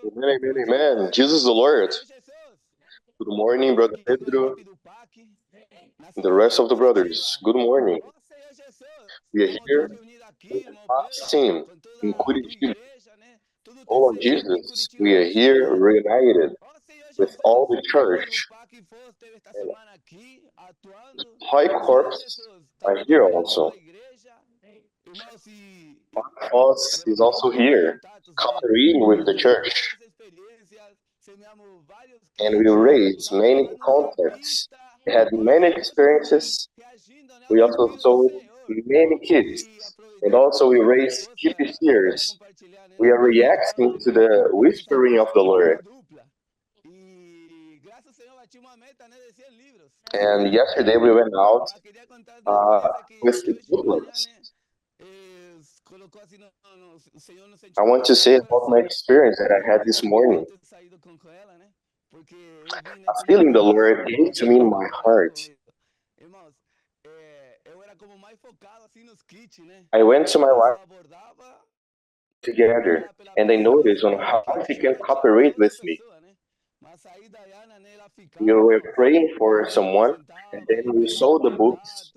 Amen, amen, amen. Jesus the Lord. Good morning, Brother Pedro, and the rest of the brothers. Good morning. We are here with the past team in Curitiba. Oh, Jesus, we are here reunited with all the church. And High Corps are here also. Foss is also here, cooperating with the church. And we raised many contacts. We had many experiences. We also saw many kids. And also we raised keep fears. We are reacting to the whispering of the Lord. And yesterday we went out with the Muslims. I want to say about my experience that I had this morning. A feeling the Lord gave to me in my heart. I went to my wife together, and I noticed on how she can cooperate with me. We were praying for someone, and then we saw the books.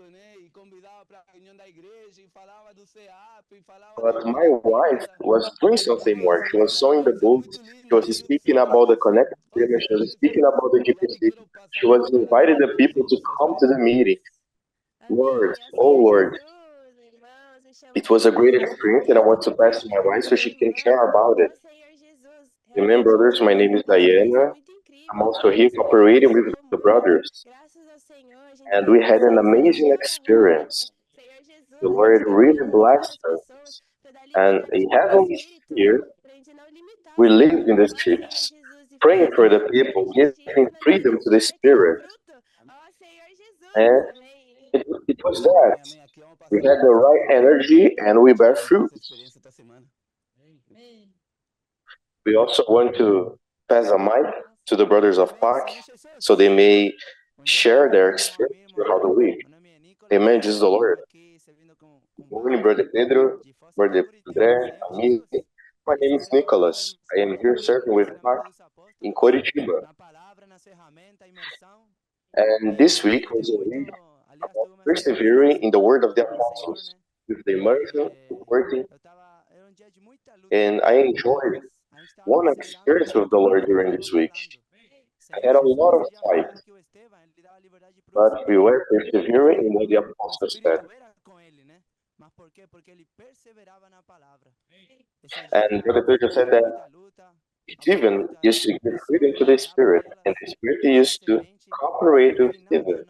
But my wife was doing something more. She was sewing the books. She was speaking about the connected women. She was speaking about the GPC. She was inviting the people to come to the meeting. Lord, oh Lord, it was a great experience, and I want to pass to my wife so she can share about it. Amen, brothers. My name is Diana. I'm also here cooperating with the brothers. And we had an amazing experience. The Lord really blessed us. And in heavenly sphere, we lived in the streets, praying for the people, giving freedom to the Spirit. And it was that. We had the right energy and we bear fruit. We also want to pass a mic to the brothers of PAC so they may share their experience throughout the week. Amen. Jesus the Lord. Good morning, Brother Pedro, Brother André, Ami. My name is Nicholas. I am here serving with PAC in Curitiba. And this week was a week about persevering in the word of the apostles, with the immersion, supporting, and I enjoyed one experience with the Lord during this week. I had a lot of fight, but we were persevering in what the apostles said. And Brother Pedro said that it even used to give freedom to the Spirit, and the Spirit used to cooperate with Stephen.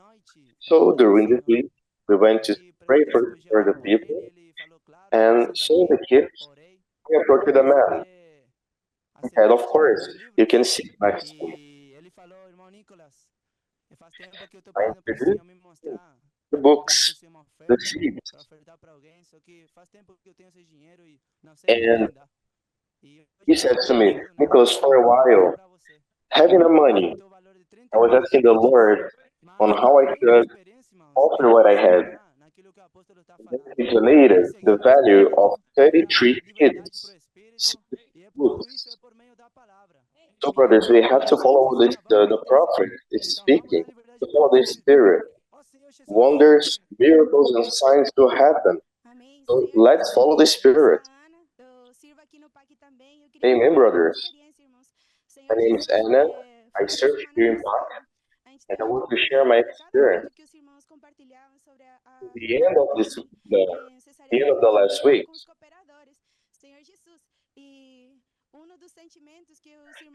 So during this week, we went to pray for the people, and seeing the kids, we approached the man. And of course, you can see next to me. I introduced the books, the seeds, and he said to me, Nicholas, for a while, having the money, I was asking the Lord on how I could offer what I had. He donated the value of 33 kids. Books. So, brothers, we have to follow this, the prophet is speaking, to follow the Spirit. Wonders, miracles, and signs will happen. So let's follow the Spirit. Amen, brothers. My name is Anna. I serve here in PAC, and I want to share my experience. At the end of the end of the last week,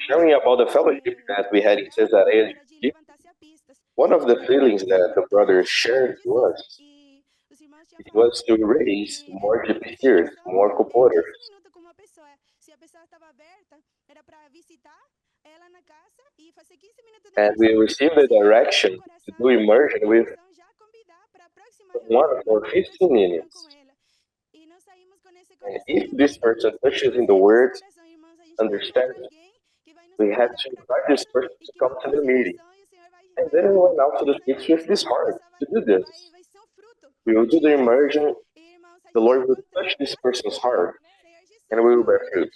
sharing about the fellowship that we had in Caesarea, one of the feelings that the brothers shared to us, it was to raise more GPCers, more supporters. And we received the direction to do immersion with one for 15 minutes. And if this person touches in the word, understands, we had to invite this person to come to the meeting. And then we went out to the streets with this heart to do this. We will do the immersion, the Lord will touch this person's heart and we will bear fruit.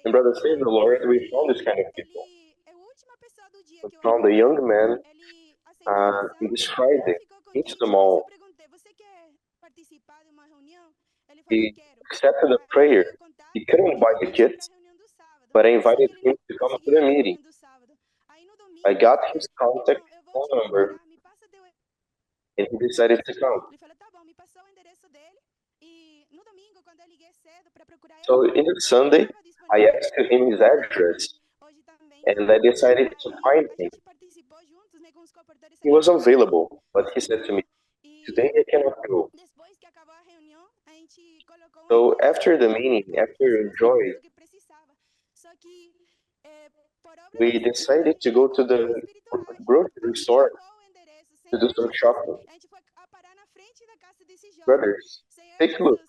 And brother, says the Lord, we found this kind of people. We found a young man this Friday into the mall. He accepted a prayer. He couldn't buy the kit, but I invited him to come to the meeting. I got his contact phone number, and he decided to come. So in the Sunday, I asked him his address, and I decided to find him. He was available, but he said to me, "Today I cannot go." So after the meeting, after enjoying, we decided to go to the grocery store to do some shopping. Brothers, take a look.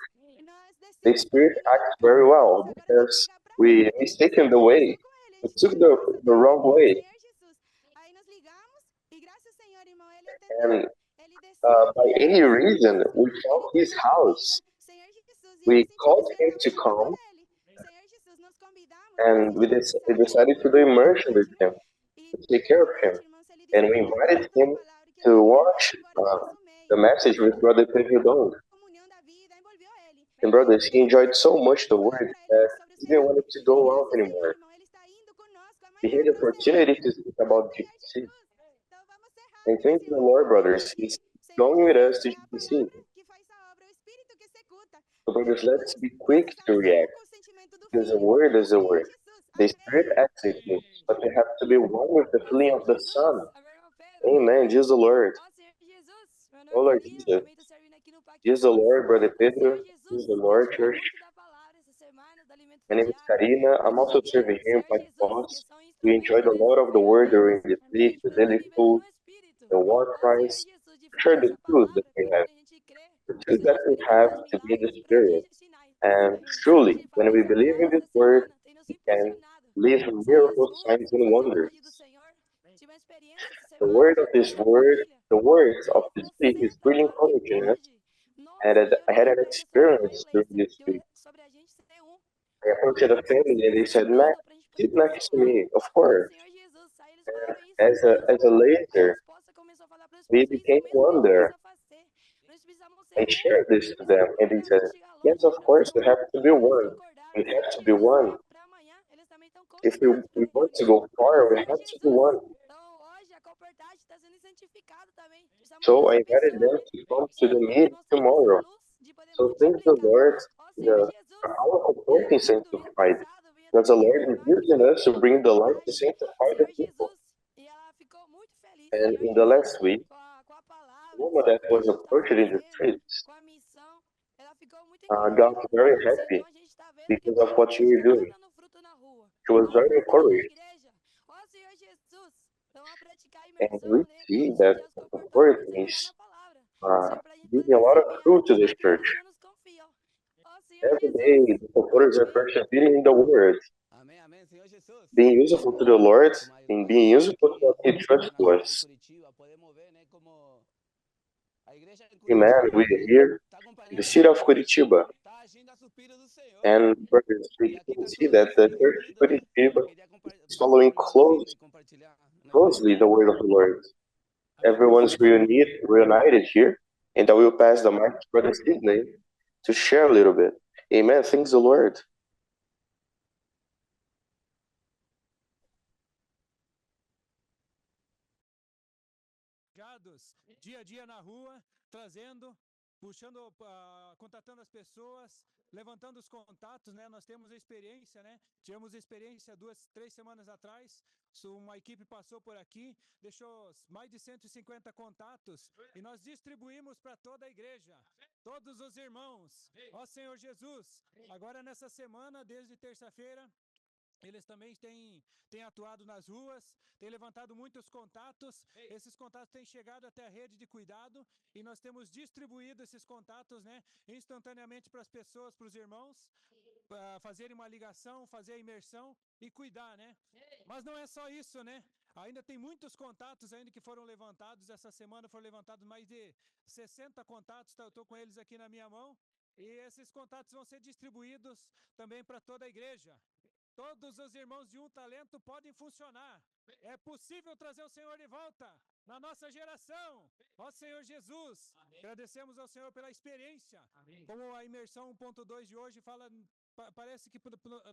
The Spirit acts very well because we mistaken the way. We took the wrong way. And by any reason, we found his house. We called him to come, and we decided to do immersion with him, to take care of him. And we invited him to watch the message with Brother Pedro Dong. And brothers, he enjoyed so much the word that he didn't want to go out anymore. He had the opportunity to speak about GPC. And thank the Lord, brothers, he's going with us to GPC. So brothers, let's be quick to react. Because a word is a word. The Spirit acts in you, but you have to be one with the feeling of the Son. Amen. Jesus the Lord. Oh Lord Jesus. Jesus the Lord, Brother Pedro. Jesus the Lord, church. My name is Karina. I'm also serving here in Pai Boss. We enjoyed a lot of the word during the week, the daily food, the war price. Share the truth that we have. The truth that we have to be in the Spirit. And truly, when we believe in this word, we can live miracles, signs, and wonders. The word of this word, the words of this week is really encouraging us. And I had an experience during this week. I approached the family and they said, "Matt, sit next to me." Of course. And as a later, we became one there. I shared this to them and they said, "Yes, of course, we have to be one. We have to be one. If we want to go far, we have to be one." So I invited them to come to the meeting tomorrow. So thank the Lord, our comfort is sanctified. Because the Lord is using us to bring the light to sanctify the people. And in the last week, a woman that was approached in the streets got very happy because of what you were doing. She was very encouraged. And we see that the comfort is giving a lot of fruit to this church. Every day, the supporters are persevering in the word, being useful to the Lord, and being useful to what He trusts to us. Amen. We are here in the city of Curitiba. And brothers, we can see that the church of Curitiba is following closely the word of the Lord. Everyone's reunited here, and I will pass the mic to Brother Sidney to share a little bit. Amen. Thanks the Lord. Dia a dia na rua, trazendo, puxando, contatando as pessoas, levantando os contatos, né? Nós temos a experiência, né? Tivemos experiência 3 semanas atrás. Uma equipe passou por aqui, deixou mais de 150 contatos e nós distribuímos para toda a igreja, todos os irmãos. Ó Senhor Jesus, agora nessa semana, desde terça-feira, eles também têm atuado nas ruas, têm levantado muitos contatos. Esses contatos têm chegado até a rede de cuidado e nós temos distribuído esses contatos, né, instantaneamente para as pessoas, para os irmãos, para fazerem uma ligação, fazer a imersão e cuidar, né? Mas não é só isso, né? Ainda tem muitos contatos ainda que foram levantados. Essa semana foram levantados mais de 60 contatos. Eu estou com eles aqui na minha mão. E esses contatos vão ser distribuídos também para toda a igreja. Todos os irmãos de um talento podem funcionar. É possível trazer o Senhor de volta na nossa geração. Ó Senhor Jesus, amém. Agradecemos ao Senhor pela experiência. Amém. Como a imersão 1.2 de hoje fala, parece que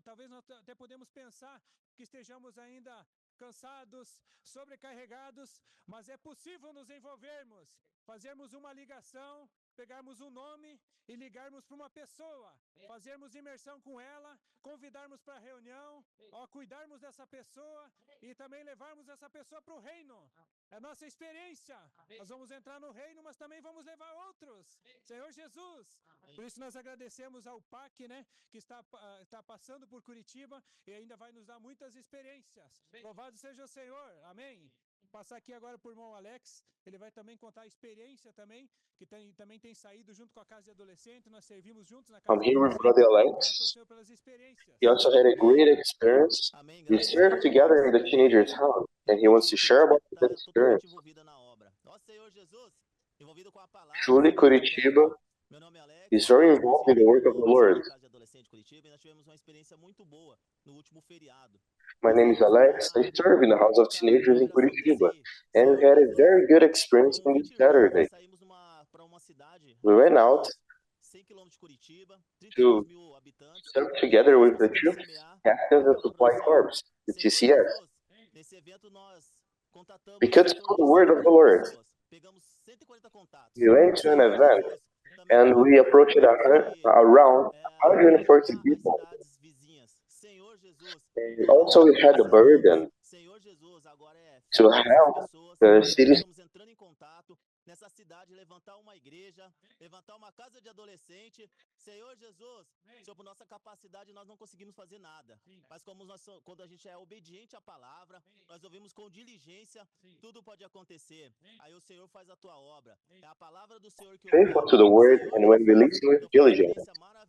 talvez nós até podemos pensar que estejamos ainda cansados, sobrecarregados, mas é possível nos envolvermos, fazermos uma ligação, pegarmos um nome e ligarmos para uma pessoa, fazermos imersão com ela, convidarmos para a reunião, cuidarmos dessa pessoa e também levarmos essa pessoa para o reino. É a nossa experiência. Nós vamos entrar no reino, mas também vamos levar outros. Senhor Jesus. Por isso nós agradecemos ao PAC, né, que está passando por Curitiba e ainda vai nos dar muitas experiências. Louvado seja o Senhor. Amém. Passar aqui agora para o irmão Alex, ele vai também contar a experiência também, que também tem saído junto com a casa de adolescente, nós servimos juntos na casa I'm de here with adolescente. Brother Graças ao Alex. Senhor pelas experiências. He also had a great experience. We served together in the teenager's house, and he wants to share about that experience. Truly, Curitiba is very involved in the work of the Lord. My name is Alex. I serve in the House of Teenagers in Curitiba, and we had a very good experience on this Saturday. We went out to serve together with the Troops, Captains and Supply Corps, the TCS. We could tell the word of the Lord. We went to an event, and we approached around 140 people. And also we had a burden to help the cities. Nessa cidade, levantar uma igreja, levantar uma casa de adolescente. Senhor Jesus, Senhor, por nossa capacidade nós não conseguimos fazer nada. Mas quando a gente é obediente à palavra, nós ouvimos com diligência, tudo pode acontecer. Aí o Senhor faz a tua obra. É a palavra do Senhor que faithful to the word, and when we listen with diligence,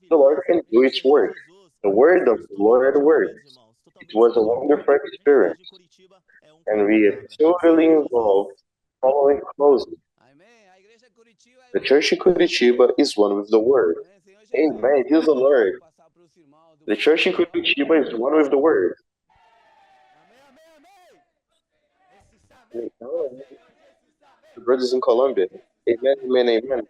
the Lord can do its work. The word of the Lord works. It was a wonderful experience, and we are totally involved, following closely. The church in Curitiba is one with the word. Amen. It is the Lord. The church in Curitiba is one with the word. The brothers in Colombia. Amen, amen, amen.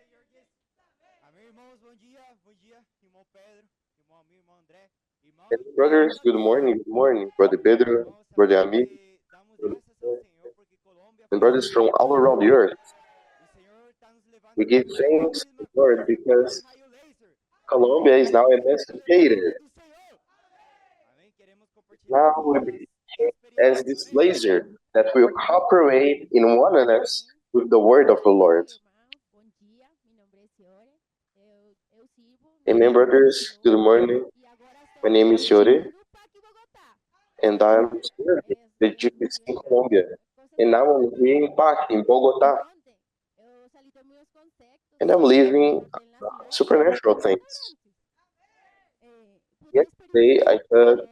And brothers, good morning, Brother Pedro, Brother Amigo, and brothers from all around the earth. We give thanks to the Lord because Colombia is now emancipated. Now we became as this laser that will cooperate in oneness with the word of the Lord. Amen, brothers. Good morning. My name is Yori, and I'm serving the GPC in Colombia. And now I'm here in PAC, in Bogota. And I'm living supernatural things. Yesterday, I could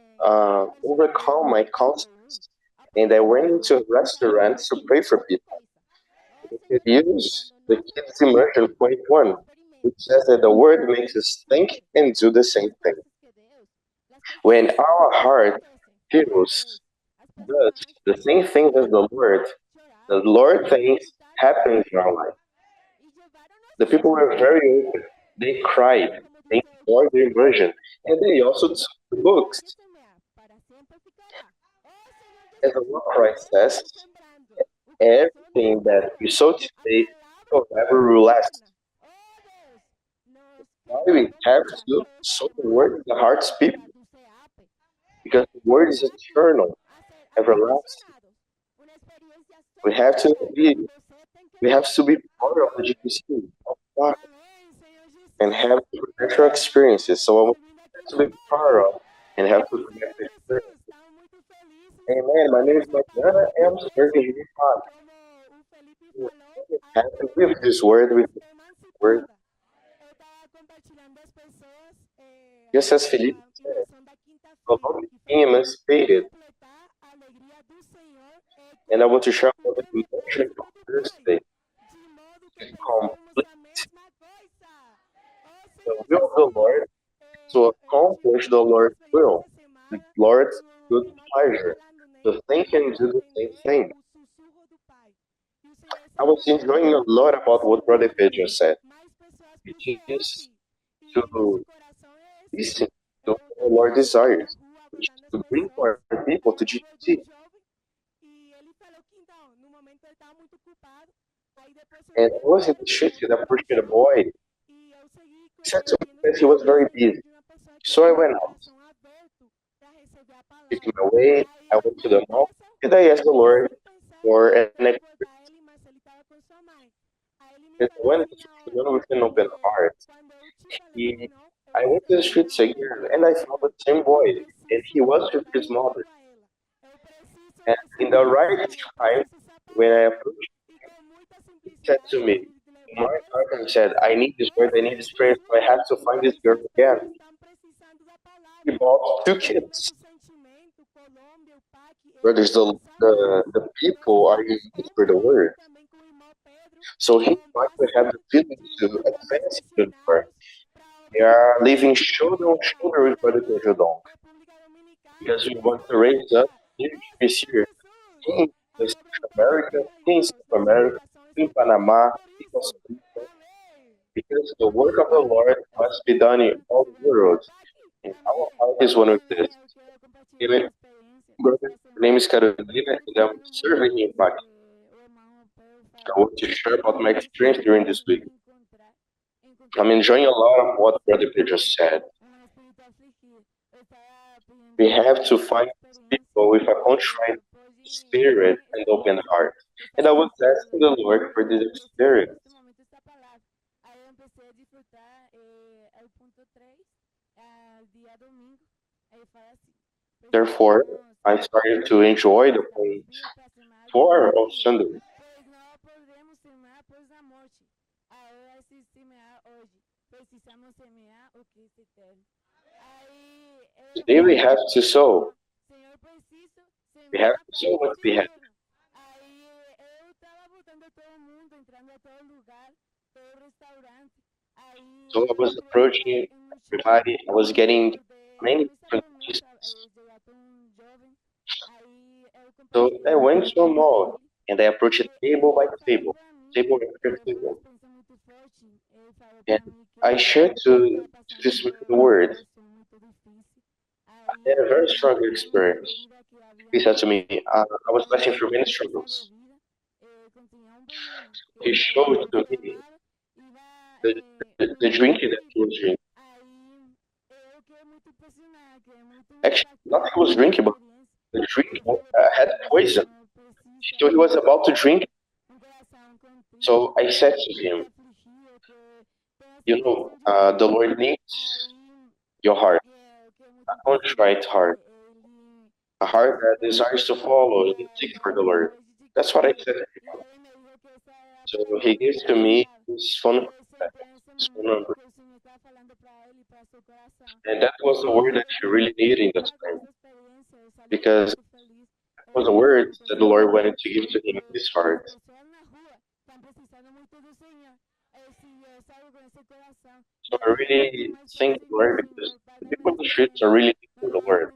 overcome my conscience, and I went into a restaurant to pray for people. We could use the Kids Immersion Point 1, which says that the word makes us think and do the same thing. When our heart feels the same thing as the Lord things happen in our life. The people were very open. They cried. They enjoyed the immersion. And they also took the books. As the Lord Christ says, everything that you sow today forever will last. Why we have to sow the word in the hearts of people? Because the word is eternal, everlasting. We have to be part of the GPC of God and have supernatural experiences. So I want to be part of and have supernatural experiences. Amen. My name is Mariana, and I'm serving you God. Happy with this word, Just as Felipe said, Colombia being emancipated And I want to share about the emotion of Thursday. Complete the will of the Lord to accomplish the Lord's will, the Lord's good pleasure, to think and do the same thing. I was enjoying a lot about what Brother Pedro said. It is to listen to what the Lord desires, which is to bring more people to GPC. And I was in the street and I approached a boy. He said to me that he was very busy. So I went out. Took him away. I went to the mall and I asked the Lord for an experience. And when with an open heart, I went to the streets again and I found the same boy, and he was with his mother. And in the right time, when I approached him, he said to me, my partner said, I need this word, I need this prayer, so I have to find this girl again. He bought 2 kids. Brothers, the people are in need for the word. So he might have the feeling to advance into the word. They are living shoulder on shoulder with Brother Pedro Dong. Because we want to raise up this year in Central America, in South America, in Panama, in Costa Rica, because the work of the Lord must be done in all the world. And our heart is one of this. Amen. Brother, my name is Carolina, and I'm serving in Impact. I want to share about my experience during this week. I'm enjoying a lot of what Brother Pedro said. We have to find people with a contrite spirit and open heart. And I was asking the Lord for this experience. Therefore, I started to enjoy the point 4 of Sunday. Today we have to sow. We have to sow what we have. So I was approaching everybody. I was getting many different pieces. So I went to a mall and I approached table by table, table after table. And I shared to this word. I had a very strong experience. He said to me, I was passing through many struggles. He showed to me the drinking that he was drinking. Actually, not he was drinking, but the drink had poison. So he was about to drink. So I said to him, you know, the Lord needs your heart, a contrite heart, a heart that desires to follow and seek for the Lord. That's what I said to him. So he gives to me his phone number. And that was the word that he really needed in that time. Because it was a word that the Lord wanted to give to him in his heart. So I really thank the Lord because the people in the streets are really for the Lord.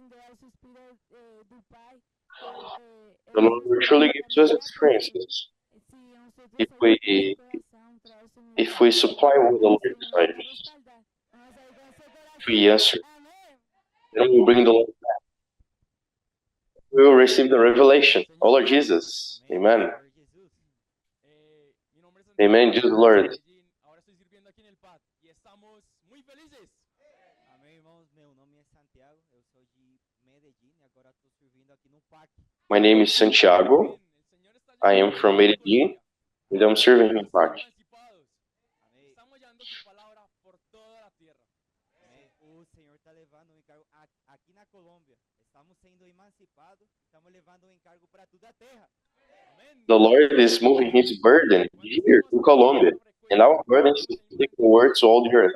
The Lord will truly gives us experiences if we supply what the Lord desires. If we answer, then we will bring the Lord back. We will receive the revelation. Oh Lord Jesus. Amen. Amen, Jesus Lord. My name is Santiago. I am from Medellín, and I'm serving in Impact. The Lord is moving his burden here to Colombia, and our burden is to take the word to all the earth.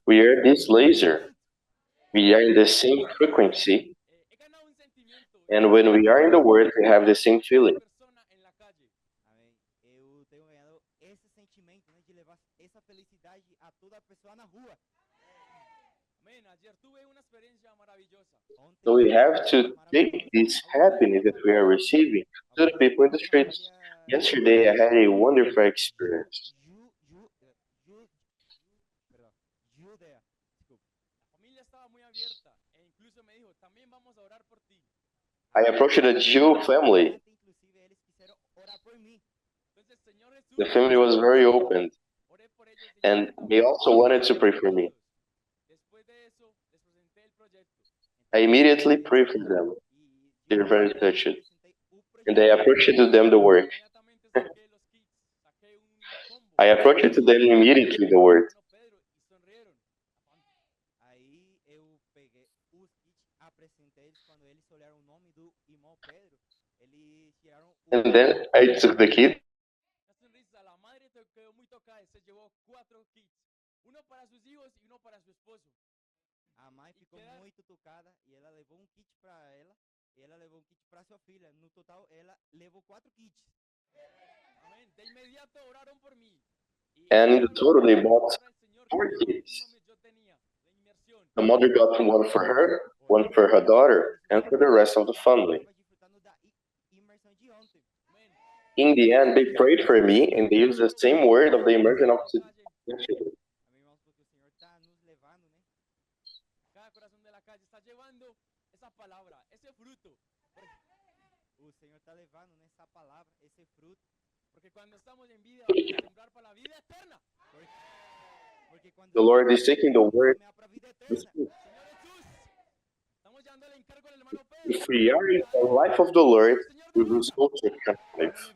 We are this laser. We are in the same frequency. And when we are in the Word, we have the same feeling. So we have to take this happiness that we are receiving to the people in the streets. Yesterday, I had a wonderful experience. I approached a Jew family. The family was very open, and they also wanted to pray for me. I immediately prayed for them. They're very touched. And I approached to them the work. I approached to them immediately the word. And then I took the kit. A mãe ficou muito tocada e ela levou kit para ela e ela levou kit para sua filha. No total, ela levou 4 kits. De imediato oraram por mim. And in the total, they bought 4 kits. The mother got one for her, one for her daughter, and for the rest of the family. In the end, they prayed for me, and they used the same word of the immersion of yesterday. The Lord is taking the word. If we are in the life of the Lord, we will go to the life.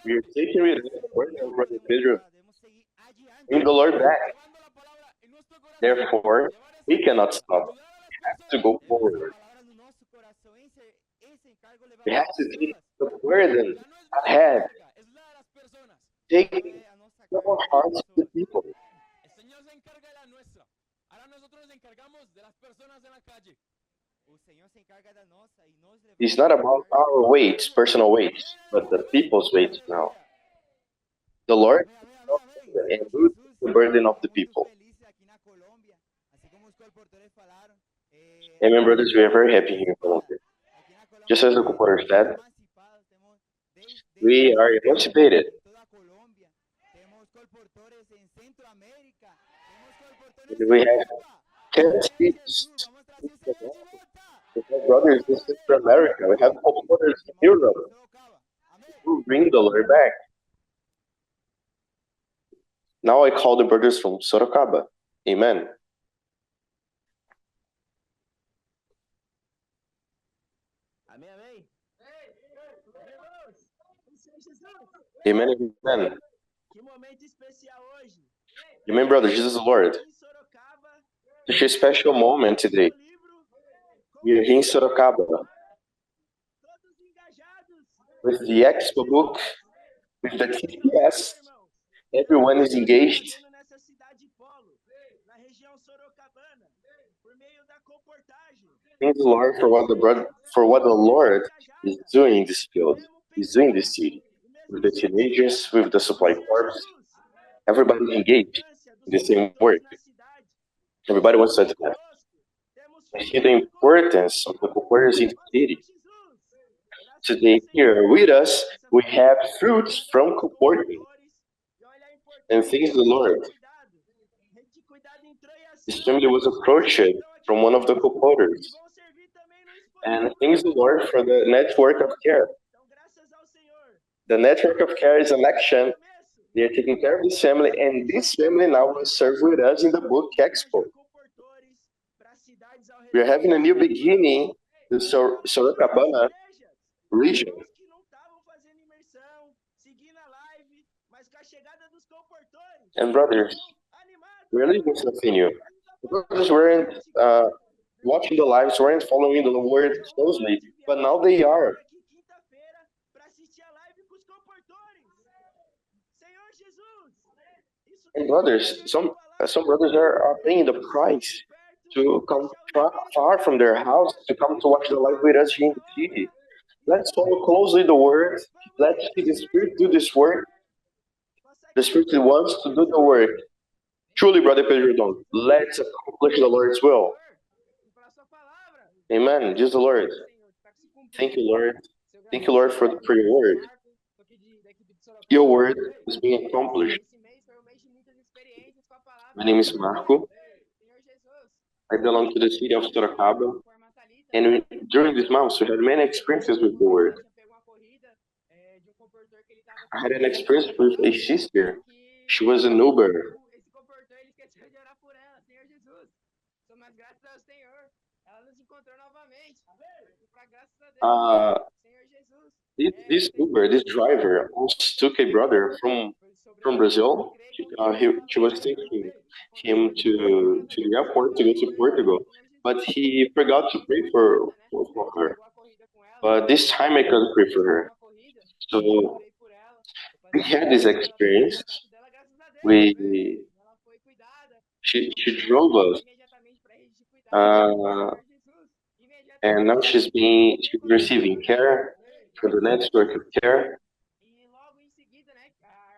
We are taking the word of Brother Pedro, bring the Lord back. Therefore, we cannot stop. We have to go forward. We have to take the burden ahead. Take our hearts to the people. It's not about our weights, personal weights, but the people's weights now. The Lord and the burden of the people. Amen, brothers, we are very happy here in Colombia. Just as the Cooper said, we are emancipated. We have 10 states. We have brothers in Central America. We have brothers in Europe. We bring the Lord back. Now I call the brothers from Sorocaba. Amen. Amen. Amen. Amen, brother. Jesus is Lord. It's a special moment today. We are here in Sorocaba with the Expo book, with the TPS. Everyone is engaged. Thank the Lord for what the Lord is doing in this field. He's doing this city with the teenagers, with the supply corps. Everybody engaged in the same work. Everybody wants to advance. I see the importance of the co-workers in the city. Today, here with us, we have fruits from co-working. And thanks the Lord. This family was approached from one of the co-workers. And thanks the Lord for the network of care. The network of care is an action. They are taking care of this family, and this family now will serve with us in the book Expo. We are having a new beginning in Sorocabana region. And brothers, we're living something new. The brothers weren't watching the lives, weren't following the word closely, but now they are. And brothers, some brothers are paying the price to come far from their house to come to watch the live with us here in the city. Let's follow closely the word. Let's see the Spirit do this work. The Spirit wants to do the work. Truly, Brother Pedro Dom, let's accomplish the Lord's will. Amen. Just the Lord. Thank you, Lord. Thank you, Lord, for your word. Your word is being accomplished. My name is Marco. I belong to the city of Sorocaba. And during this month, we had many experiences with the word. I had an experience with a sister. She was an Uber. This Uber, this driver, almost took a brother from Brazil. She was taking him to the airport to go to Portugal, but he forgot to pray for her. But this time I couldn't pray for her. So we had this experience. She drove us, and now she's receiving care from the network of care.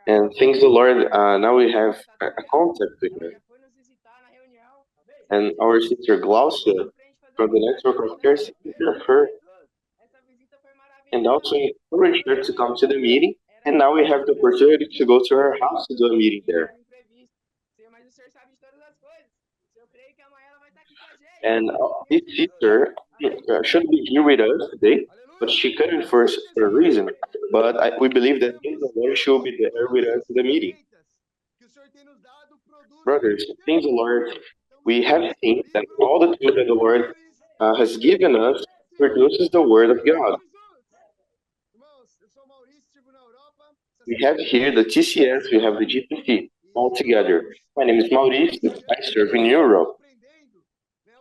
And thanks the Lord, now we have a contact with her. And our sister Glaucia from the network of care with her. And also encouraged her to come to the meeting. And now we have the opportunity to go to her house to do a meeting there. And this sister should be here with us today, but she couldn't for a reason. But we believe that in the Lord she will be there with us in the meeting. Brothers, thank the Lord. We have seen that all the tools that the Lord has given us produces the Word of God. We have here the TCS, we have the GPC all together. My name is Mauricio. I serve in Europe.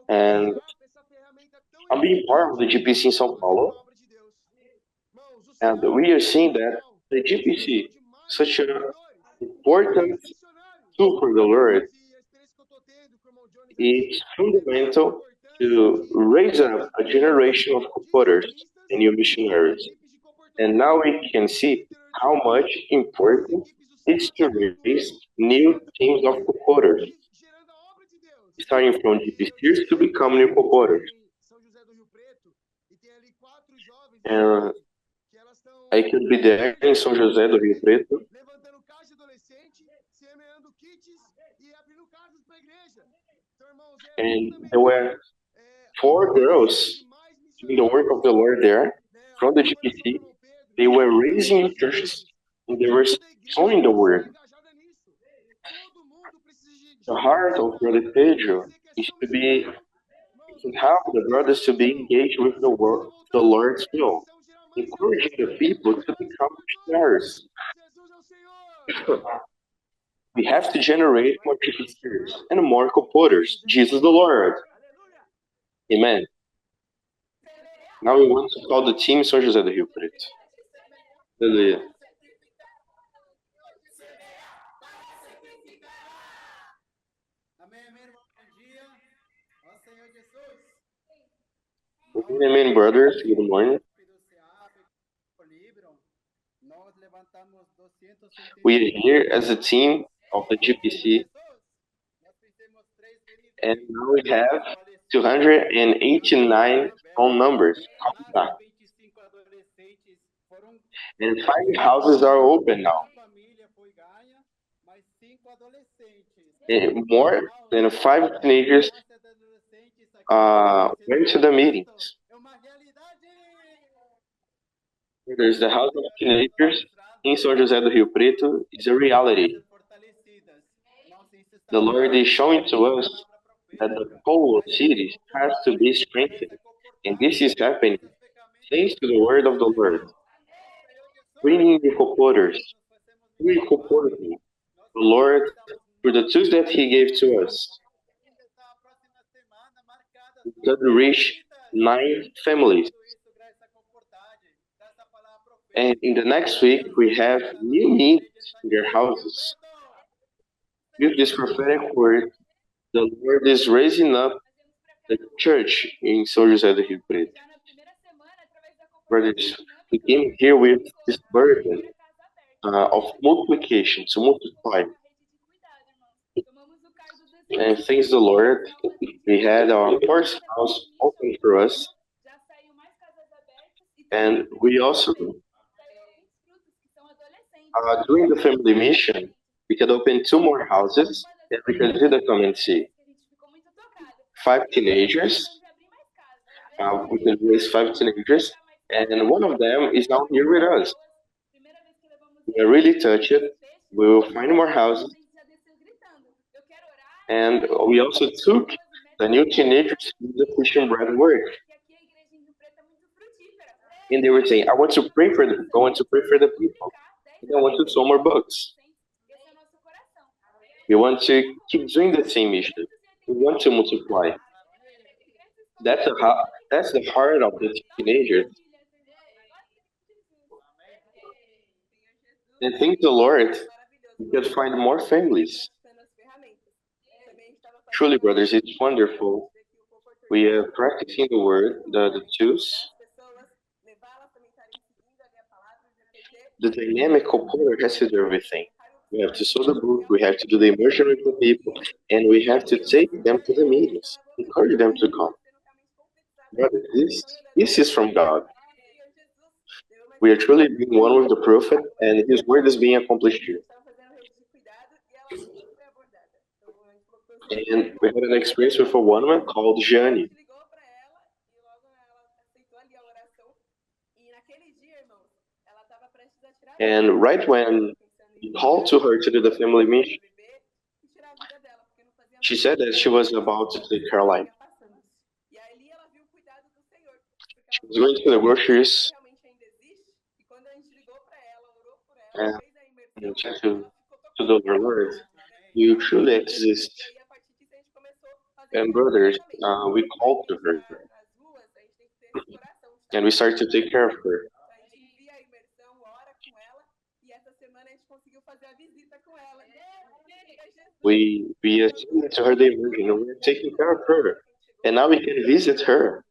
And I'm being part of the GPC in São Paulo. And we are seeing that the GPC, such an important tool for the Lord, is fundamental to raise up a generation of comforters and new missionaries. And now we can see how much important it is to raise new teams of comforters, starting from GPCs to become new comforters. And I could be there in São José do Rio Preto. And there were 4 girls doing the work of the Lord there from the GPC. They were raising churches and they were sowing the word. The heart of Brother Pedro is to help the brothers to be engaged with the work, the Lord's will, encouraging the people to become missionaries. We have to generate more GPCs and more comforters. Jesus the Lord. Amen. Now we want to call the team São José do Rio Preto. Hallelujah. Amen, brothers. Good morning. We are here as a team of the GPC, and now we have 289 phone numbers. And 5 houses are open now. And more than 5 teenagers went to the meetings. There's the House of Teenagers in São José do Rio Preto. Is a reality. The Lord is showing to us that the whole city has to be strengthened. And this is happening thanks to the word of the Lord. Bringing the comforters, the Lord, through the tools that He gave to us. We could reach 9 families. And in the next week, we have new needs in their houses. with this prophetic word, the Lord is raising up the church in São José do Rio Preto. Brothers, we came here with this burden of multiplication, to multiply. And thanks the Lord, we had our first house open for us. And we also, during the family mission, we could open 2 more houses and we could do the community. 5 teenagers, we could raise 5 teenagers, and one of them is now here with us. We are really touched. We will find more houses. And we also took the new teenagers to the Christian bread work. And they were saying, I want to pray for them. I want to pray for the people. And I want to sell more books. We want to keep doing the same mission. We want to multiply. That's the heart of the teenagers. And thank the Lord, we can find more families. Truly, brothers, it's wonderful. We are practicing the word, the tools. The dynamic component has to do everything. We have to sow the book, we have to do the immersion with the people, and we have to take them to the meetings, encourage them to come. Brother, this is from God. We are truly being one with the prophet, and his word is being accomplished here. And we had an experience with a woman called Jane. And right when we called to her to do the family mission, she said that she was about to take her life. She was going to the groceries and to the Lord, you truly exist. And brothers, we called to her. And we started to take care of her. We assigned to her the immersion, and we are taking care of her. And now we can visit her.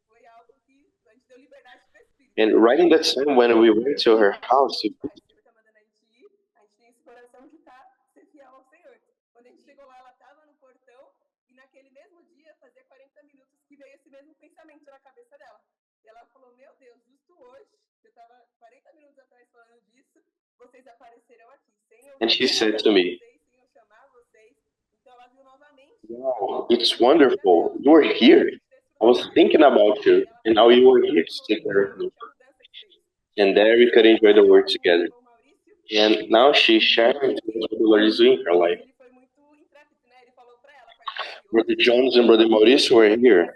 And right in that time when we went to her house to visit, and she said to me, wow, it's wonderful. You are here. I was thinking about you, and now you are here to take care of me. And there we could enjoy the word together. And now she's sharing what the Lord is doing in her life. Brother Jones and Brother Mauricio were here.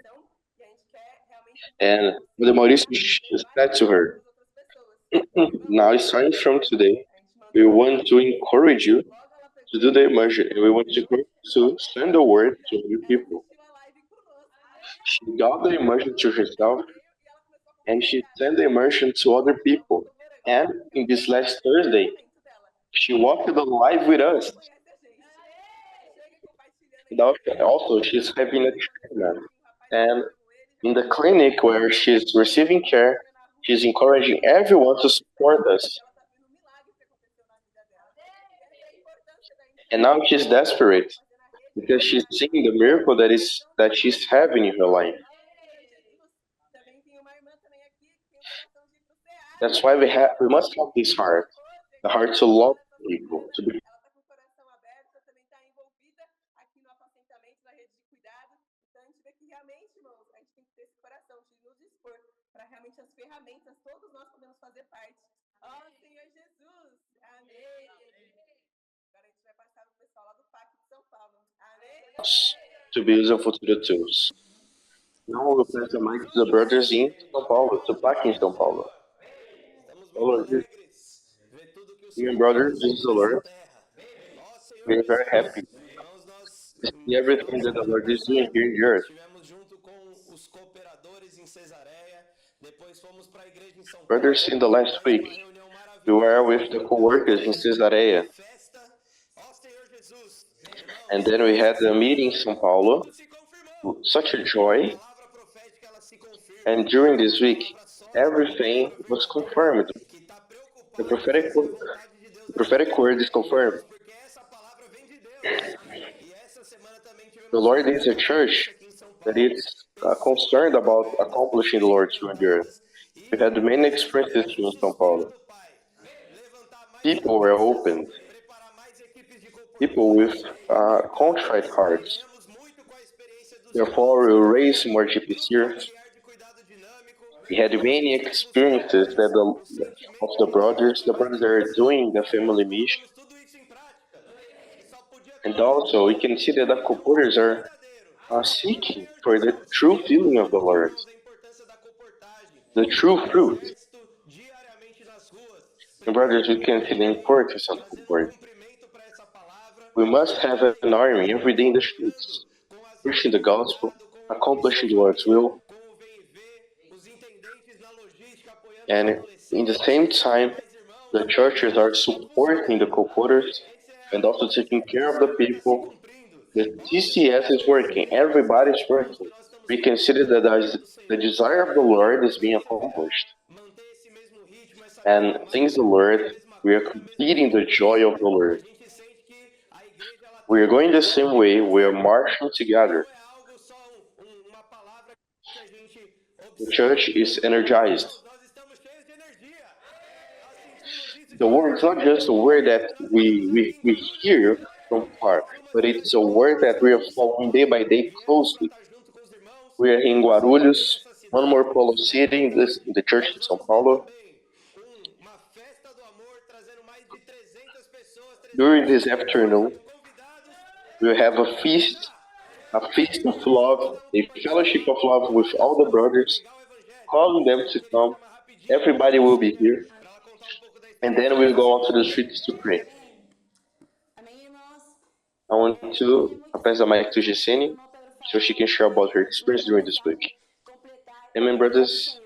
And Brother Mauricio said to her, now starting from today, we want to encourage you to do the immersion, and we want to send the word to other people. She got the immersion to herself, and she sent the immersion to other people. And in this last Thursday, she walked the live with us. And also, she's having a treatment. And in the clinic where she's receiving care, she's encouraging everyone to support us. And now she's desperate because she's seeing the miracle that she's having in her life. That's why we must have this heart, the heart to love people, to be. To be useful to the tools. Now we'll pass the mic to the brothers in São Paulo, to PAC in São Paulo. Lord, dear brothers, this is the Lord. We are very happy to see everything that the Lord is doing here in the earth. Brothers, in the last week, we were with the co-workers in Cesareia. And then we had a meeting in São Paulo, such a joy. And during this week, everything was confirmed. The prophetic word is confirmed. The Lord is a church that is concerned about accomplishing the Lord's will on the earth. We had many experiences in São Paulo. People were opened. People with contrite hearts. Therefore, we will raise more GPs here. We had many experiences of the brothers. The brothers are doing the family mission. And also, we can see that the co-porters are seeking for the true feeling of the Lord, the true fruit. And brothers, we can see the importance of co-port. We must have an army every day in the streets, preaching the gospel, accomplishing the Lord's will, and in the same time, the churches are supporting the co-porters and also taking care of the people. The TCS is working. Everybody's working. We consider that the desire of the Lord is being accomplished. And thanks the Lord, we are completing the joy of the Lord. We are going the same way. We are marching together. The church is energized. The word is not just a word that we hear from far, but it's a word that we are following day by day closely. We are in Guarulhos, one more Polo City, in the church in São Paulo. During this afternoon, we have a feast of love, a fellowship of love with all the brothers, calling them to come. Everybody will be here. And then we'll go out to the streets to pray. I want to pass the mic to Gisene so she can share about her experience during this week. Amen, brothers.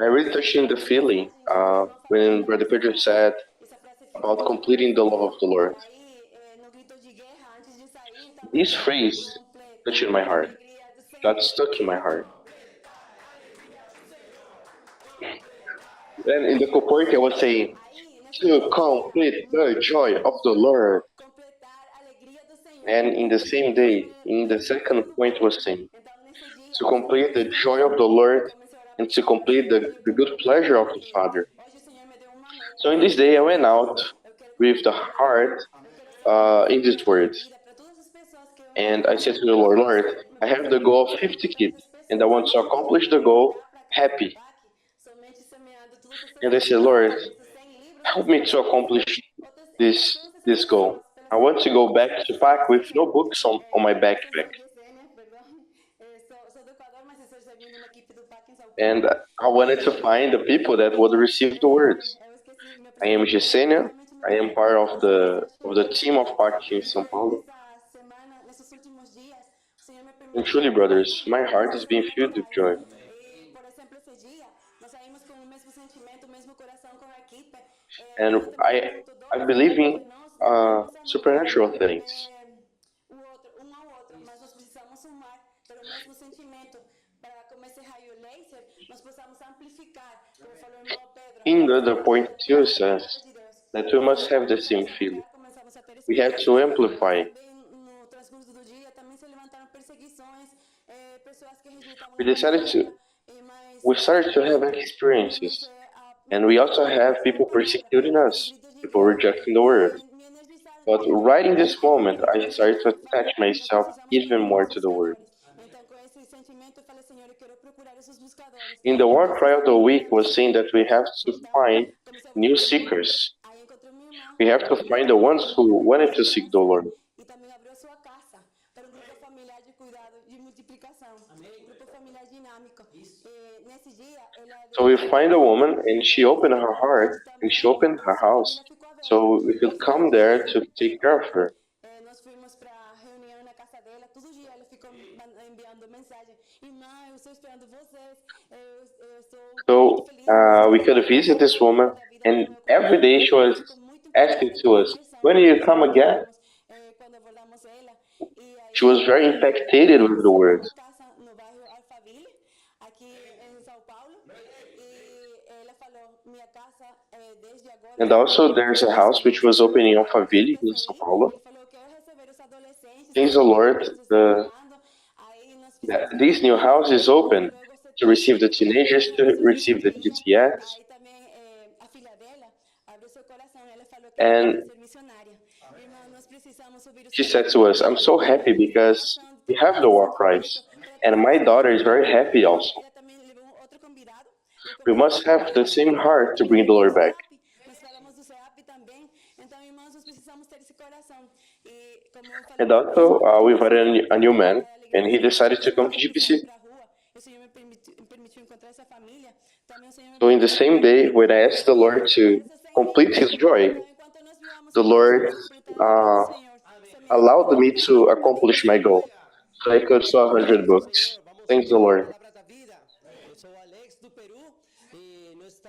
I really touched in the feeling when Brother Pedro said about completing the love of the Lord. This phrase touched in my heart. Got stuck in my heart. And in the co-port, I was saying, to complete the joy of the Lord. And in the same day, in the second point was saying, to complete the joy of the Lord and to complete the good pleasure of the Father. So in this day, I went out with the heart in this word. And I said to the Lord, Lord, I have the goal of 50 kids, and I want to accomplish the goal happy. And I said, Lord, help me to accomplish this goal. I want to go back to Pac with no books on my backpack. And I wanted to find the people that would receive the words. I am Gisenia. I am part of the team of Pac in São Paulo. And truly, brothers, my heart is being filled with joy. And I believe in supernatural things. In the other point too says that we must have the same feeling. We have to amplify. We started to have experiences. And we also have people persecuting us, people rejecting the word. But right in this moment, I started to attach myself even more to the word. In the war cry of the week was saying that we have to find new seekers. We have to find the ones who wanted to seek the Lord. So we find a woman, and she opened her heart, and she opened her house, so we could come there to take care of her. So we could visit this woman, and every day she was asking to us, when will you come again? She was very impacted with the word. And also there's a house which was opening in Alphaville in São Paulo. Thanks the Lord, this new house is open to receive the teenagers, to receive the GTS. And she said to us, I'm so happy because we have the war prize. And my daughter is very happy also. We must have the same heart to bring the Lord back. And also, we invited a new man, and he decided to come to GPC. So in the same day, when I asked the Lord to complete his joy, the Lord allowed me to accomplish my goal. So I could sell 100 books. Thanks the Lord.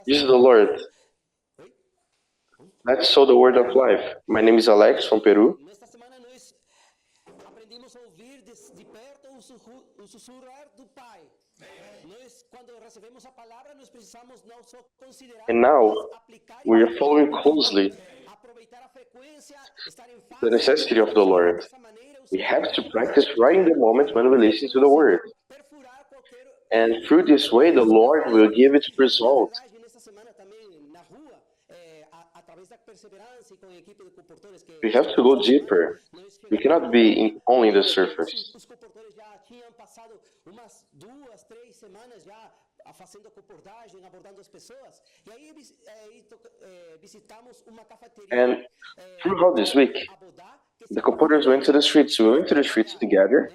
This is the Lord. Let's sow the word of life. My name is Alex from Peru. And now we are following closely the necessity of the Lord. We have to practice right in the moment when we listen to the word. And through this way, the Lord will give its result. We have to go deeper. We cannot be only in the surface. And throughout this week, the comporters went to the streets. We went to the streets together.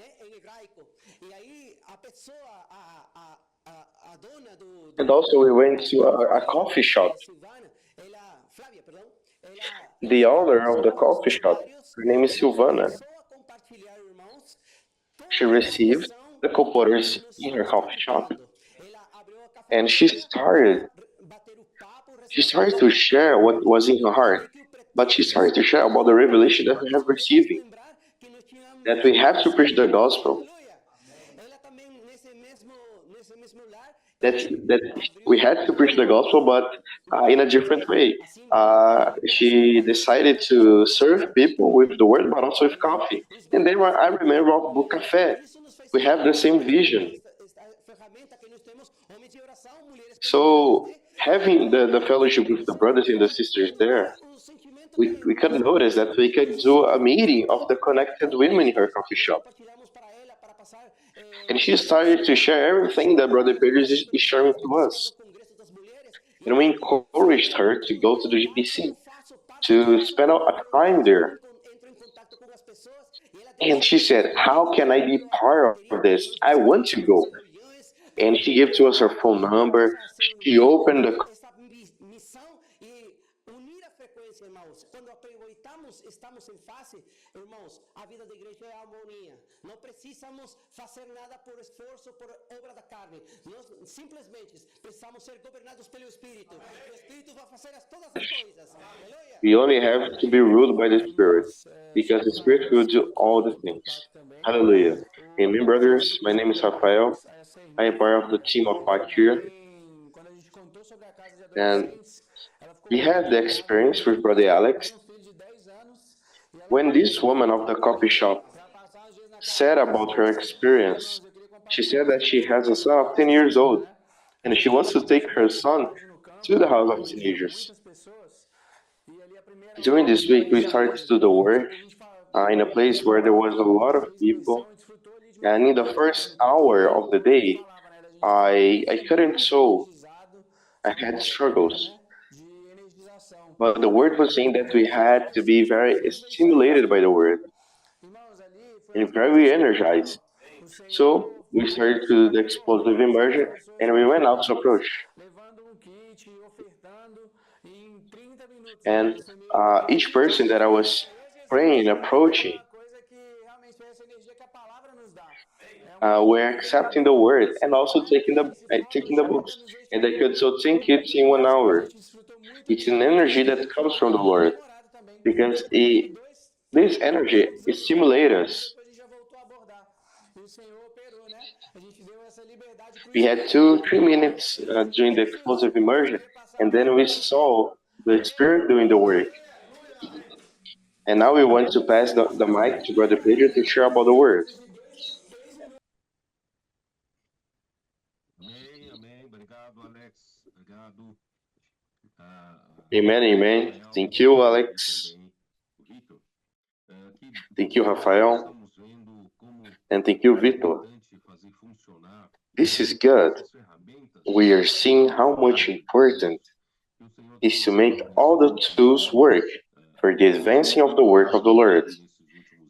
And also we went to a coffee shop. The owner of the coffee shop, her name is Silvana. She received the comporters in her coffee shop. And she started to share what was in her heart. But she started to share about the revelation that we have received. That we have to preach the gospel. That we had to preach the gospel, but in a different way. She decided to serve people with the word, but also with coffee. And then I remember of Book Café. We have the same vision. So having the fellowship with the brothers and the sisters there, we could notice that we could do a meeting of the connected women in her coffee shop. And she started to share everything that Brother Pedro is sharing to us. And we encouraged her to go to the GPC, to spend a time there. And she said, how can I be part of this? I want to go. And she gave to us her phone number. She opened the estamos em face, irmãos, a vida da igreja é harmonia. Não precisamos fazer nada por esforço, por obra da carne. Nós simplesmente precisamos ser governados pelo Espírito. O Espírito vai fazer todas as coisas. We only have to be ruled by the Spirit, because the Spirit will do all the things. Hallelujah. Amen, brothers. My name is Rafael. I am part of the team of Pakir. And we had the experience with Brother Alex. When this woman of the coffee shop said about her experience, she said that she has a son of 10 years old, and she wants to take her son to the house of teenagers. During this week, we started to do the work in a place where there was a lot of people, and in the first hour of the day, I couldn't sew. I had struggles. But the word was saying that we had to be very stimulated by the word and very energized. So we started to do the explosive immersion and we went out to approach. And each person that I was praying, approaching, were accepting the word and also taking the books. And they could so 10 kids in 1 hour. It's an energy that comes from the Lord. because this energy stimulates us. We had 2-3 minutes during the explosive immersion, and then we saw the Spirit doing the work. And now we want to pass the mic to Brother Pedro to share about the word. Amen, amen. Thank you, Alex. Thank you, Rafael. And thank you, Vitor. This is good. We are seeing how much important is to make all the tools work for the advancing of the work of the Lord,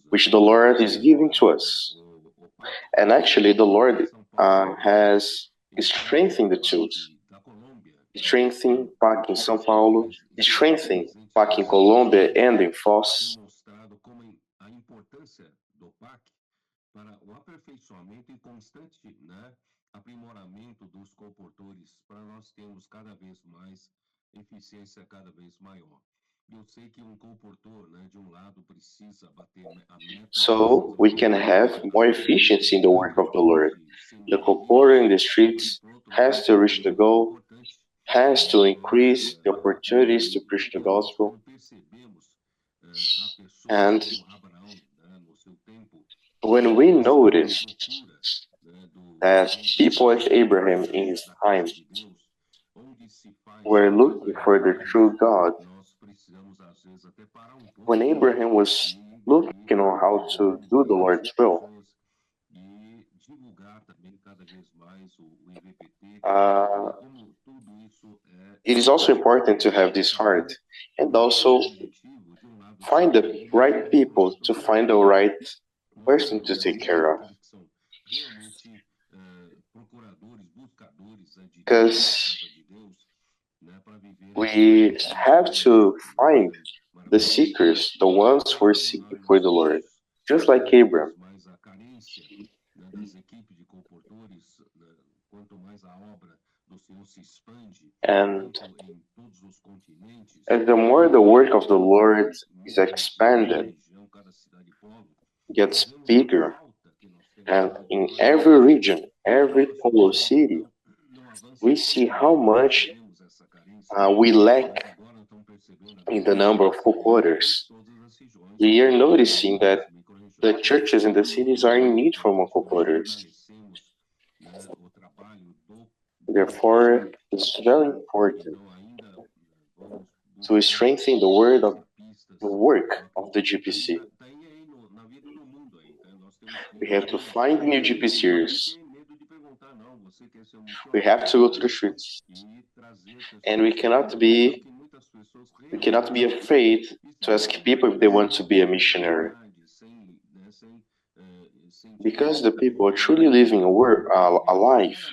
which the Lord is giving to us. And actually, the Lord has strengthened the tools. Strengthening back in São Paulo, strengthening back in Colombia and in Foz. Para o aperfeiçoamento e constante, aprimoramento dos comportores, para nós termos cada vez mais eficiência cada vez maior. Eu sei que comportor, de lado precisa bater a meta. So we can have more efficiency in the work of the Lord. The comporter in the streets has to reach the goal, has to increase the opportunities to preach the gospel. And when we notice that people like Abraham in his time were looking for the true God, when Abraham was looking on how to do the Lord's will, it is also important to have this heart and also find the right people to find the right person to take care of. Because we have to find the seekers, the ones who are seeking for the Lord, just like Abraham. And as the more the work of the Lord is expanded, gets bigger, and in every region, every polo city, we see how much we lack in the number of co-quarters. We are noticing that the churches in the cities are in need for more co-quarters. Therefore, it's very important to strengthen the work of the GPC. We have to find new GPCers. We have to go to the streets. And we cannot be afraid to ask people if they want to be a missionary. Because the people are truly living a life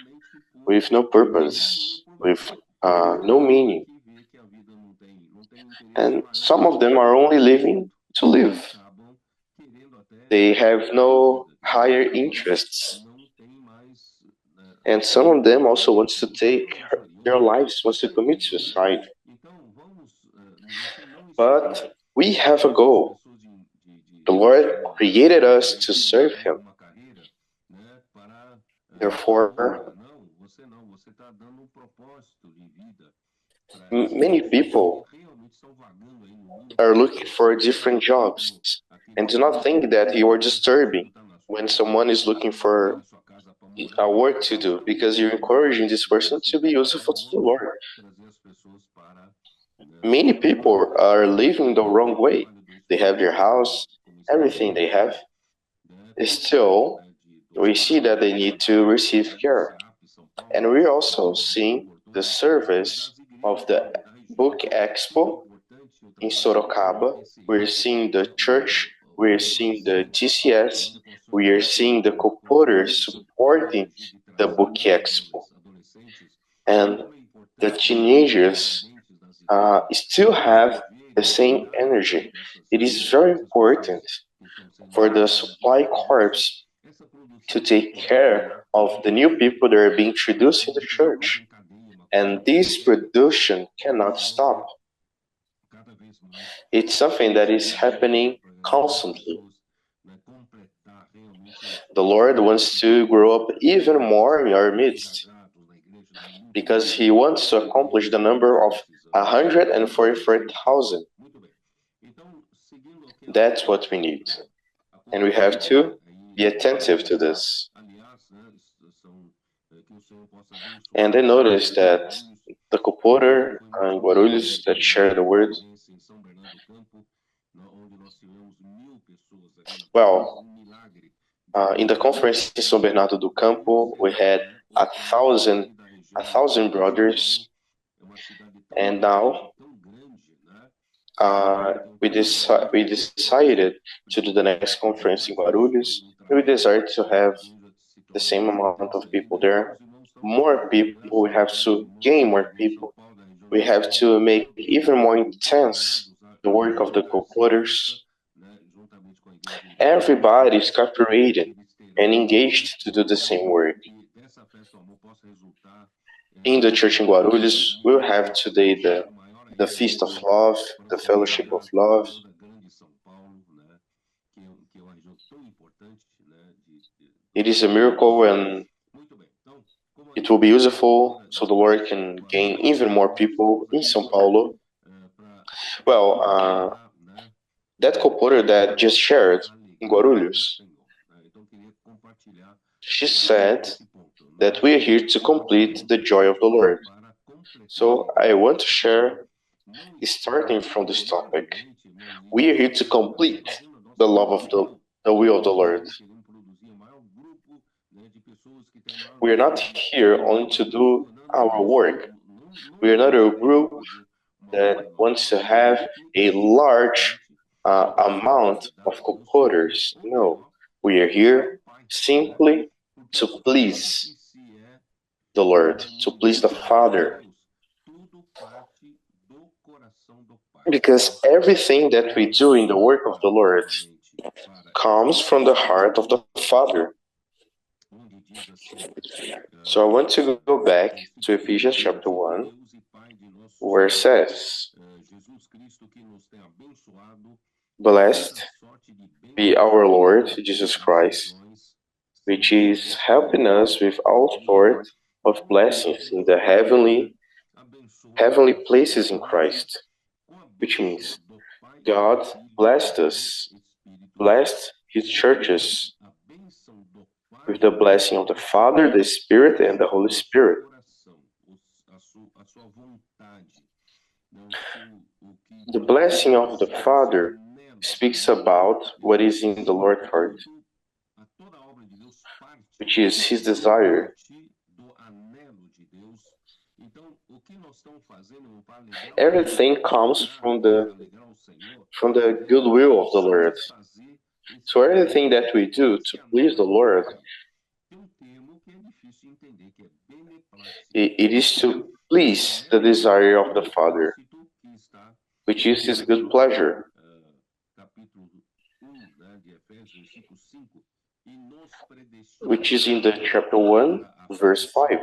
with no purpose, with no meaning. And some of them are only living to live. They have no higher interests. And some of them also want to take their lives, want to commit suicide. But we have a goal. The Lord created us to serve Him. Therefore, many people are looking for different jobs. And do not think that you are disturbing when someone is looking for a work to do, because you're encouraging this person to be useful to the Lord. Many people are living the wrong way. They have their house, everything they have. Still, we see that they need to receive care. And we're also seeing the service of the Book Expo in Sorocaba. We're seeing the church, we're seeing the TCS, we are seeing the co-porters supporting the Book Expo. And the teenagers still have the same energy. It is very important for the supply corps to take care of the new people that are being introduced in the church. And this production cannot stop. It's something that is happening constantly. The Lord wants to grow up even more in our midst, because He wants to accomplish the number of 144,000. That's what we need. And we have to be attentive to this. And I noticed that the Coporter and Guarulhos that share the word, well, in the conference in São Bernardo do Campo, we had 1,000 brothers, and now we decided to do the next conference in Guarulhos. We decided to have the same amount of people there. More people, we have to gain more people. We have to make even more intense the work of the co-porters. Everybody is cooperating and engaged to do the same work. In the church in Guarulhos, we'll have today the Feast of Love, the Fellowship of Love. It is a miracle, and it will be useful so the Lord can gain even more people in São Paulo. Well, that co-porter that just shared in Guarulhos, she said that we are here to complete the joy of the Lord. So I want to share, starting from this topic, we are here to complete the love of the will of the Lord. We are not here only to do our work. We are not a group that wants to have a large amount of co-porters. No, we are here simply to please the Lord, to please the Father. Because everything that we do in the work of the Lord comes from the heart of the Father. So I want to go back to Ephesians chapter 1, where it says, "Blessed be our Lord Jesus Christ, which is helping us with all sorts of blessings in the heavenly places in Christ." Which means God blessed us, blessed His churches with the blessing of the Father, the Spirit, and the Holy Spirit. The blessing of the Father speaks about what is in the Lord's heart, which is His desire. Everything comes from the goodwill of the Lord. So everything that we do to please the Lord, it is to please the desire of the Father, which is His good pleasure. Which is in the chapter 1, verse 5.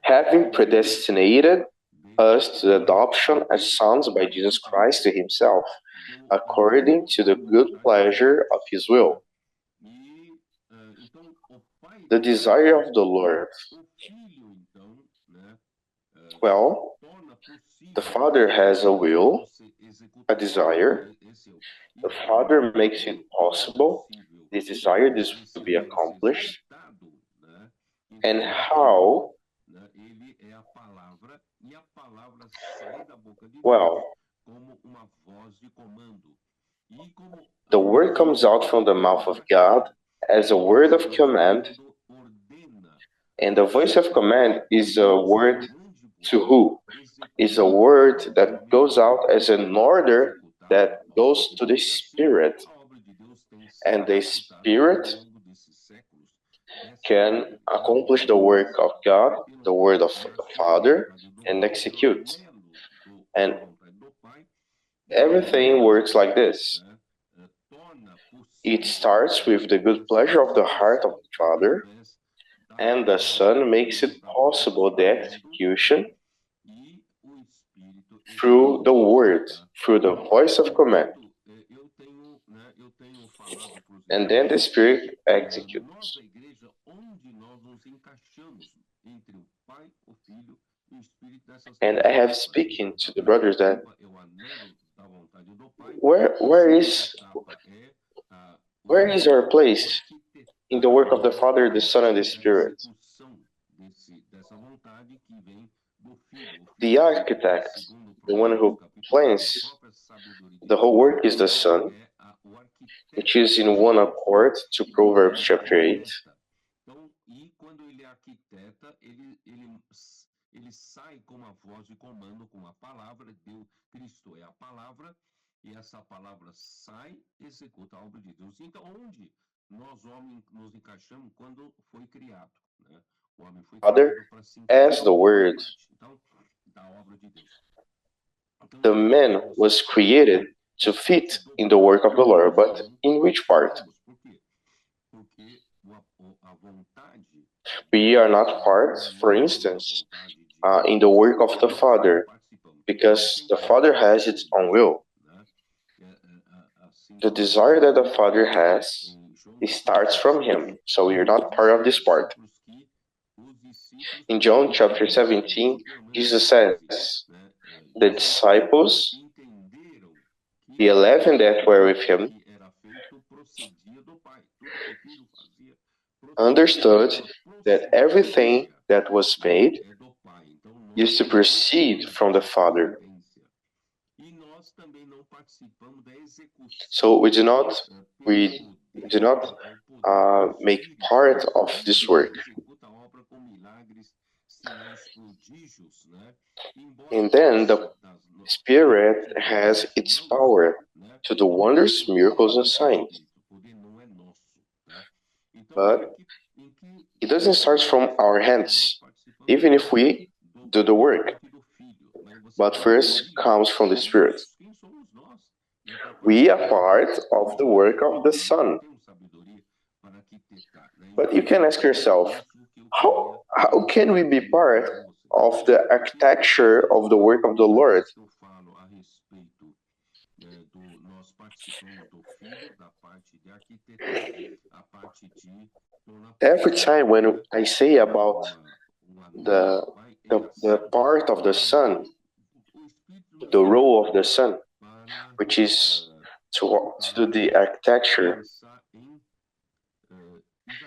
Having predestinated us to the adoption as sons by Jesus Christ to Himself, according to the good pleasure of His will. The desire of the Lord. Well, the Father has a will, a desire. The Father makes it possible, this desire, this to be accomplished. And how? Well, the word comes out from the mouth of God as a word of command, and the voice of command is a word to who? Is a word that goes out as an order that goes to the Spirit. And the Spirit can accomplish the work of God, the word of the Father, and execute. And everything works like this. It starts with the good pleasure of the heart of the Father, and the Son makes it possible, the execution, through the word, through the voice of command. And then the Spirit executes. And I have speaking to the brothers that where is our place in the work of the Father, the Son, and the Spirit? The architect, the one who plans the whole work, is the Son, which is in one accord to Proverbs chapter 8. Ele sai com uma voz de comando, com uma palavra. Deus, Cristo é a palavra, e essa palavra sai e executa a obra de Deus. Então, onde nós, homens, nos encaixamos quando foi criado, né? O homem foi Father, as the Word. Então, da obra de Deus. The man was created to fit in the work of the Lord, but in which part? We are not part, for instance, in the work of the Father, because the Father has its own will. The desire that the Father has, it starts from Him, so we are not part of this part. In John chapter 17, Jesus says, the disciples, the 11 that were with Him, understood that everything that was made used to proceed from the Father. So we do not make part of this work. And then the Spirit has its power to do wonders, miracles, and signs. But it doesn't start from our hands, even if we do the work. But first comes from the Spirit. We are part of the work of the Son. But you can ask yourself, how can we be part of the architecture of the work of the Lord? Every time when I say about the part of the Son, the role of the Son, which is to do the architecture,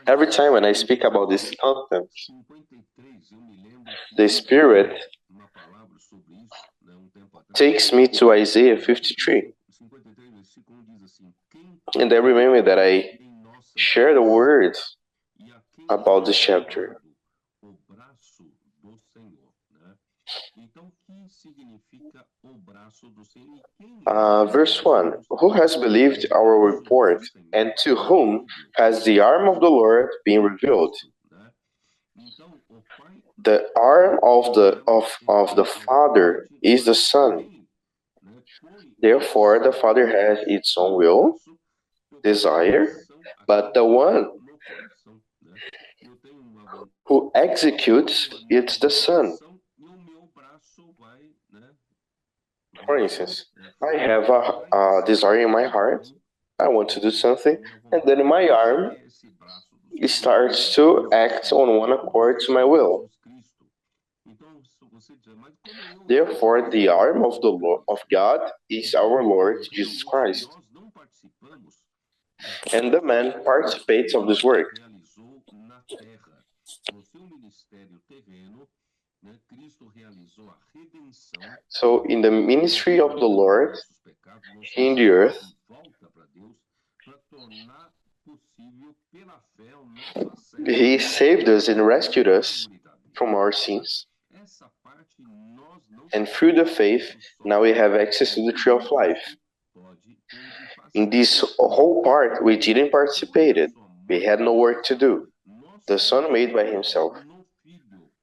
every time when I speak about this content, the Spirit takes me to Isaiah 53. And I remember that I shared the words about this chapter. Verse 1, who has believed our report, and to whom has the arm of the Lord been revealed? The arm of the Father is the Son. Therefore, the Father has its own will, desire, but the one who executes it's the Son. For instance, I have a desire in my heart, I want to do something, and then my arm starts to act on one accord to my will. Therefore, the arm of God is our Lord Jesus Christ. And the man participates of this work. So, in the ministry of the Lord in the earth, He saved us and rescued us from our sins. And through the faith, now we have access to the tree of life. In this whole part, we didn't participate in. We had no work to do. The Son made by Himself.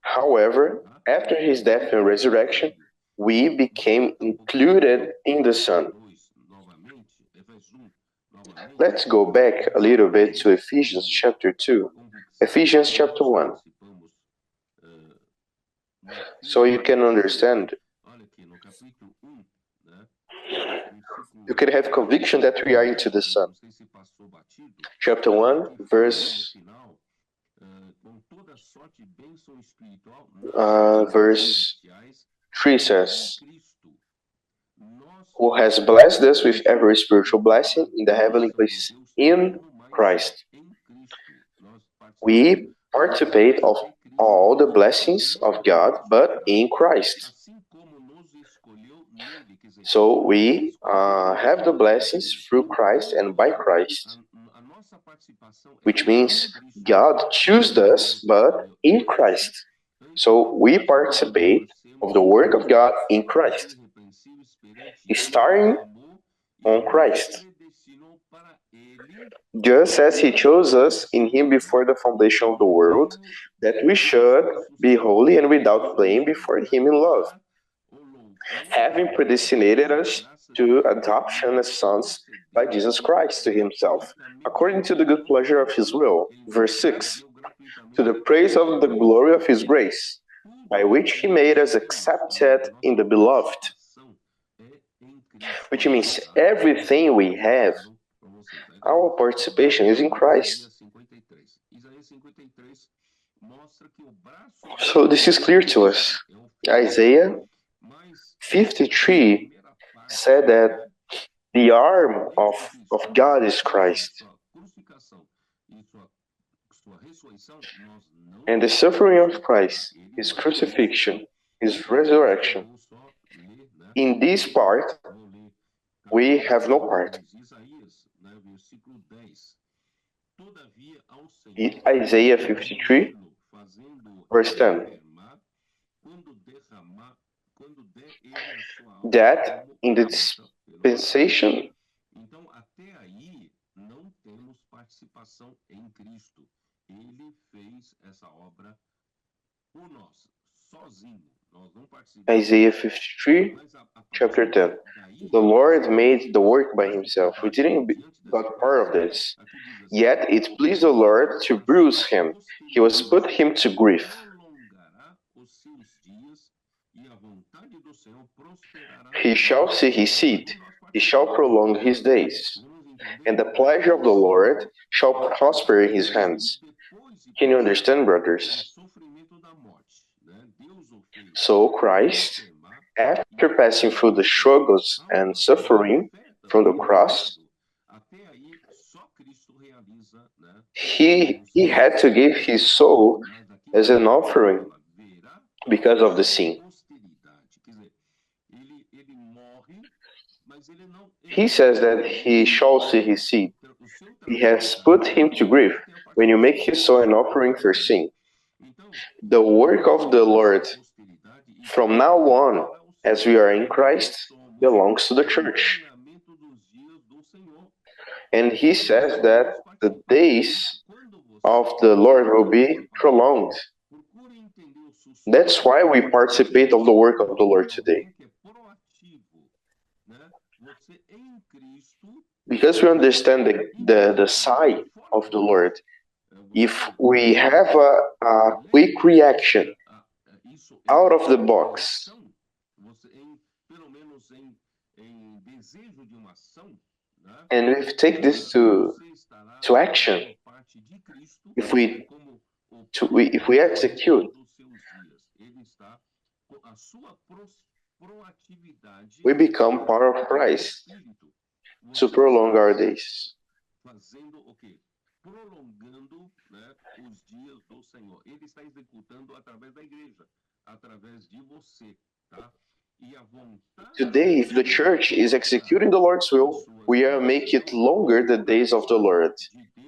However, after His death and resurrection, we became included in the Son. Let's go back a little bit to Ephesians chapter 2. Ephesians chapter 1. So you can understand you can have conviction that we are into the Son. Chapter 1, verse 3 says, who has blessed us with every spiritual blessing in the heavenly places in Christ. We participate of all the blessings of God, but in Christ. So we have the blessings through Christ and by Christ, which means God chose us, but in Christ. So we participate of the work of God in Christ, starting on Christ, just as He chose us in Him before the foundation of the world, that we should be holy and without blame before Him in love, having predestinated us to adoption as sons by Jesus Christ to Himself, according to the good pleasure of His will. Verse 6, to the praise of the glory of His grace, by which He made us accepted in the Beloved. Which means everything we have, our participation is in Christ. So this is clear to us. Isaiah 53 said that the arm of God is Christ. And the suffering of Christ, His crucifixion, His resurrection, in this part, we have no part. In Isaiah 53, verse 10, that in the dispensation Isaiah 53, chapter 10. The Lord made the work by Himself. We didn't got part of this. Yet it pleased the Lord to bruise Him. He was put Him to grief. He shall see His seed. He shall prolong His days. And the pleasure of the Lord shall prosper in His hands. Can you understand, brothers? So Christ, after passing through the struggles and suffering from the cross, he had to give His soul as an offering because of the sin. He says that He shall see His seed. He has put Him to grief when you make His soul an offering for sin. The work of the Lord from now on, as we are in Christ, belongs to the church. And He says that the days of the Lord will be prolonged. That's why we participate of the work of the Lord today. Because we understand the side of the Lord. If we have a quick reaction out of the box, and if we take this to action, if we execute, we become part of Christ to prolong our days. Today, if the church is executing the Lord's will, we are making it longer the days of the Lord,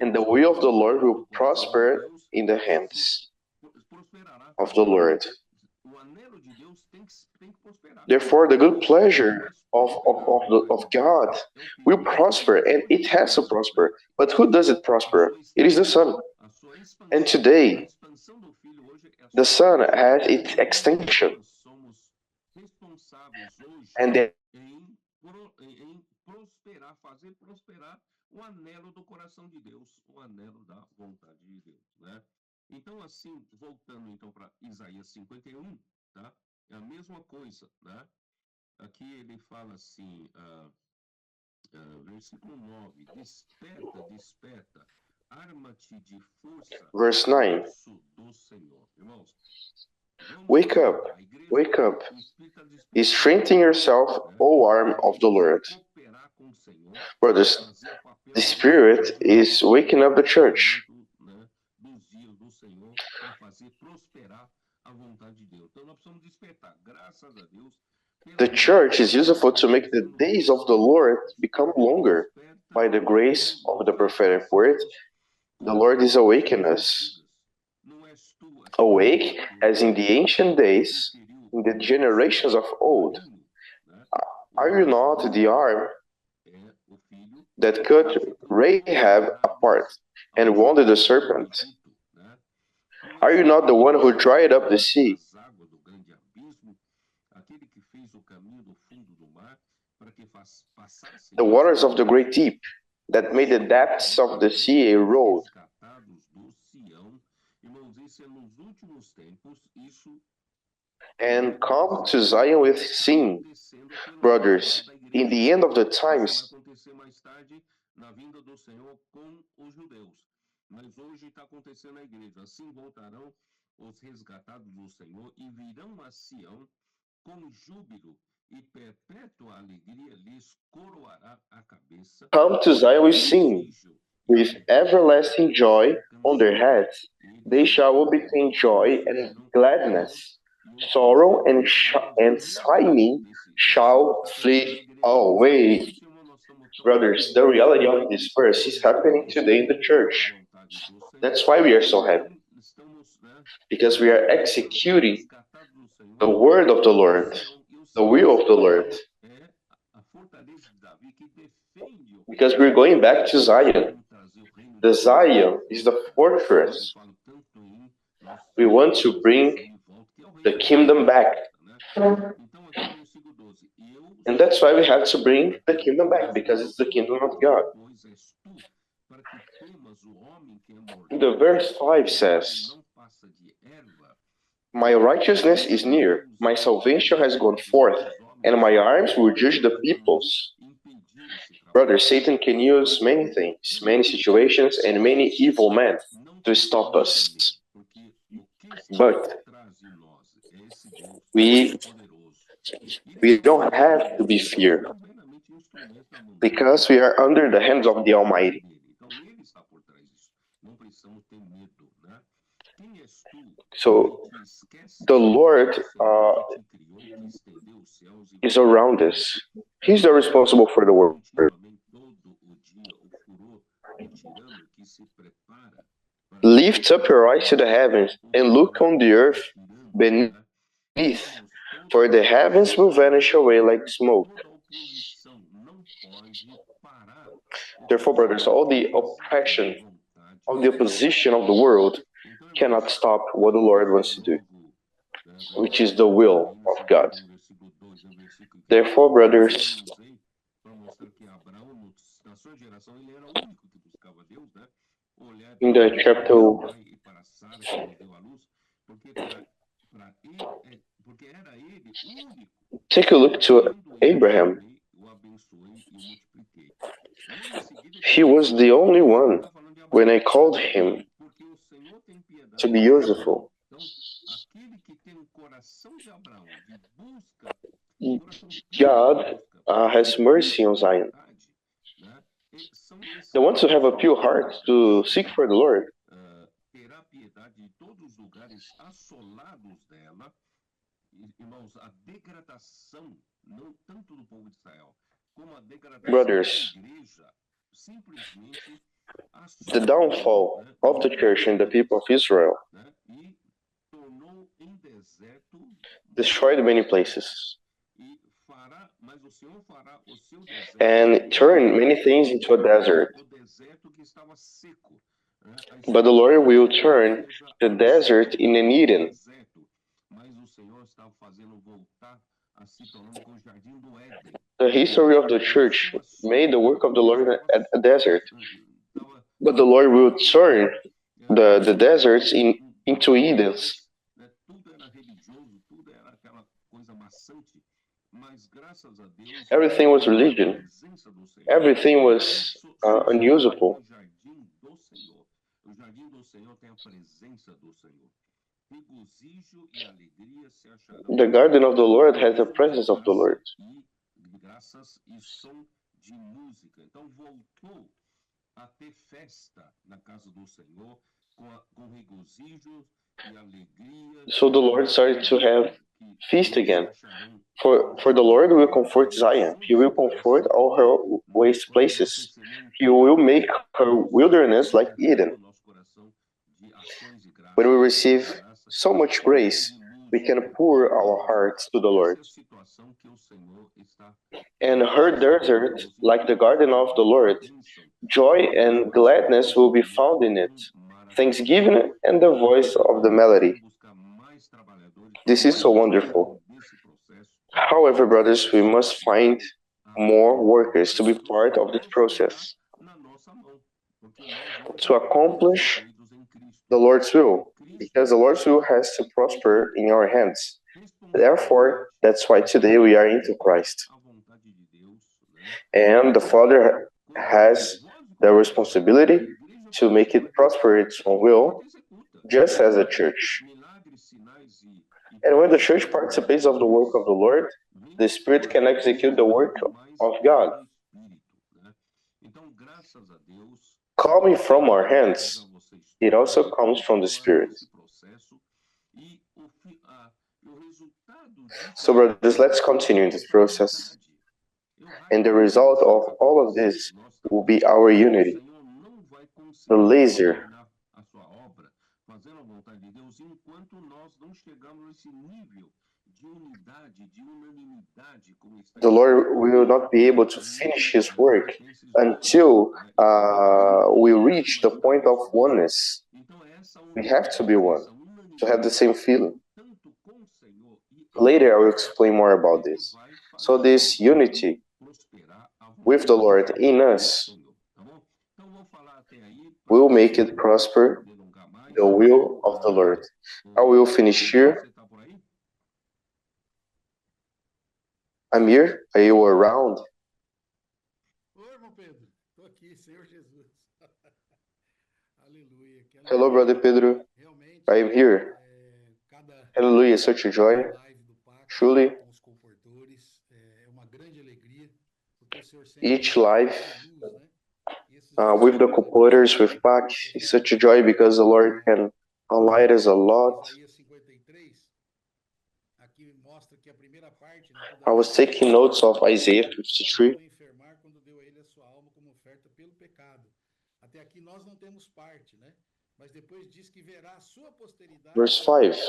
and the will of the Lord will prosper in the hands of the Lord. Therefore, the good pleasure of God will prosper, and it has to prosper. But who does it prosper? It is the Son. And today, the Son has its extension. And then fazer prosperar o anelo do coração de Deus, o anelo da vontade de Deus, né? Então, assim, voltando então para Isaías 51, tá? É a mesma coisa, né? Aqui ele fala assim, Versículo 9. Desperta, desperta. Arma-te de força, Verse 9. braço do Senhor. Irmãos, Wake up, wake up. Strengthen yourself, O arm of the Lord. Brothers, the Spirit is waking up the church. The church is useful to make the days of the Lord become longer. By the grace of the prophetic word, the Lord is awakening us. Awake as in the ancient days, in the generations of old. Are you not the arm that cut Rahab apart and wounded the serpent? Are you not the one who dried up the sea? The waters of the great deep, that made the depths of the sea a road. And come to Zion with singing. Brothers, in the end of the times, mas hoje está acontecendo na igreja. Assim voltarão os resgatados do Senhor e virão a Sião com júbilo e perpétua alegria lhes coroará a cabeça. Come to Zion with singing, with everlasting joy on their heads. They shall obtain joy and gladness. Sorrow and sighing shall flee away. Brothers, the reality of this verse is happening today in the church. That's why we are so happy, because we are executing the word of the Lord, the will of the Lord, because we're going back to Zion. The Zion is the fortress. We want to bring the kingdom back. And that's why we have to bring the kingdom back, because it's the kingdom of God. The verse 5 says, my righteousness is near, my salvation has gone forth, and my arms will judge the peoples. Brother, Satan can use many things, many situations, and many evil men to stop us. But we don't have to be feared, because we are under the hands of the Almighty. So the Lord is around us. He's the responsible for the world. Lift up your eyes to the heavens and look on the earth beneath, for the heavens will vanish away like smoke. Therefore, brothers, all the oppression, all the opposition of the world cannot stop what the Lord wants to do, which is the will of God. Therefore, brothers, in the chapter, take a look to Abraham. He was the only one when I called him to be useful. God has mercy on Zion. The ones who have a pure heart to seek for the Lord. Brothers, the downfall of the church and the people of Israel destroyed many places and turned many things into a desert. But the Lord will turn the desert in an Eden. The history of the church made the work of the Lord a desert. But the Lord will turn the deserts into Edens. Everything was religion. Everything was unusable. The garden of the Lord has the presence of the Lord. So the Lord started to have feast again. For the Lord will comfort Zion. He will comfort all her waste places. He will make her wilderness like Eden. When we receive so much grace, we can pour our hearts to the Lord. And her desert, like the garden of the Lord, joy and gladness will be found in it, thanksgiving and the voice of the melody. This is so wonderful. However, brothers, we must find more workers to be part of this process, to accomplish the Lord's will, because the Lord's will has to prosper in our hands. Therefore, that's why today we are into Christ. And the Father has the responsibility to make it prosper its own will, just as a church. And when the church participates of the work of the Lord, the Spirit can execute the work of God. Coming from our hands, it also comes from the Spirit. So, brothers, let's continue in this process. And the result of all of this will be our unity. The laser. The Lord will not be able to finish His work until we reach the point of oneness. We have to be one, to have the same feeling. Later, I will explain more about this. So this unity with the Lord in us will make it prosper the will of the Lord. I will finish here. Amir, are you around? Hello, Brother Pedro. I am here. Hallelujah, such a joy. Truly, each life with the composers, with Pac, is such a joy because the Lord can enlighten us a lot. I was taking notes of Isaiah 53. Verse 5.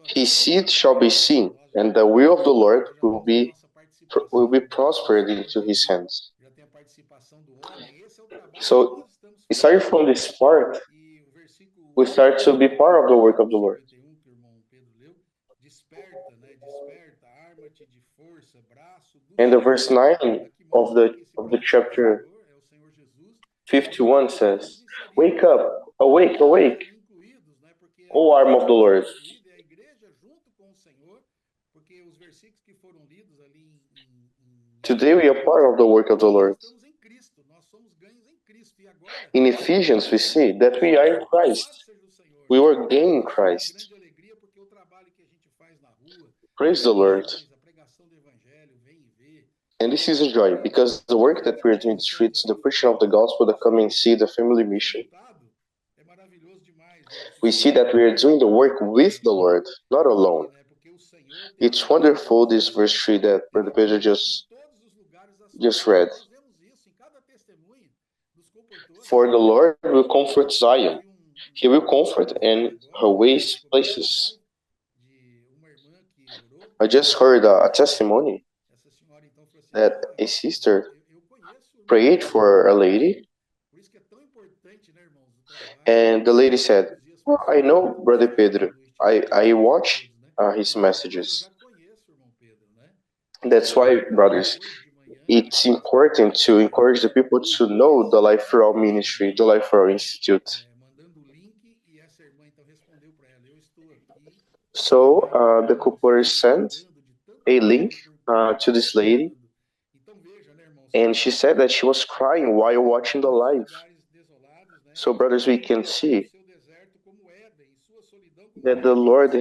His seed shall be seen, and the will of the Lord will be prospered into his hands. So, starting from this part, we start to be part of the work of the Lord. And the verse 9 of the chapter 51 says, "Wake up, awake, awake, O arm of the Lord." Today we are part of the work of the Lord. In Ephesians we see that we are in Christ. We were gaining Christ. Praise the Lord. And this is a joy, because the work that we are doing in the streets, the preaching of the gospel, the come and see, the family mission, we see that we are doing the work with the Lord, not alone. It's wonderful, this verse 3 that Brother Pedro just read. For the Lord will comfort Zion. He will comfort in her waste places. I just heard a testimony that a sister prayed for a lady, and the lady said, "I know Brother Pedro. I watch his messages." That's why, brothers, it's important to encourage the people to know the Life for All ministry, the Life for All Institute. So the couple sent a link to this lady, and she said that she was crying while watching the live. So, brothers, we can see that the Lord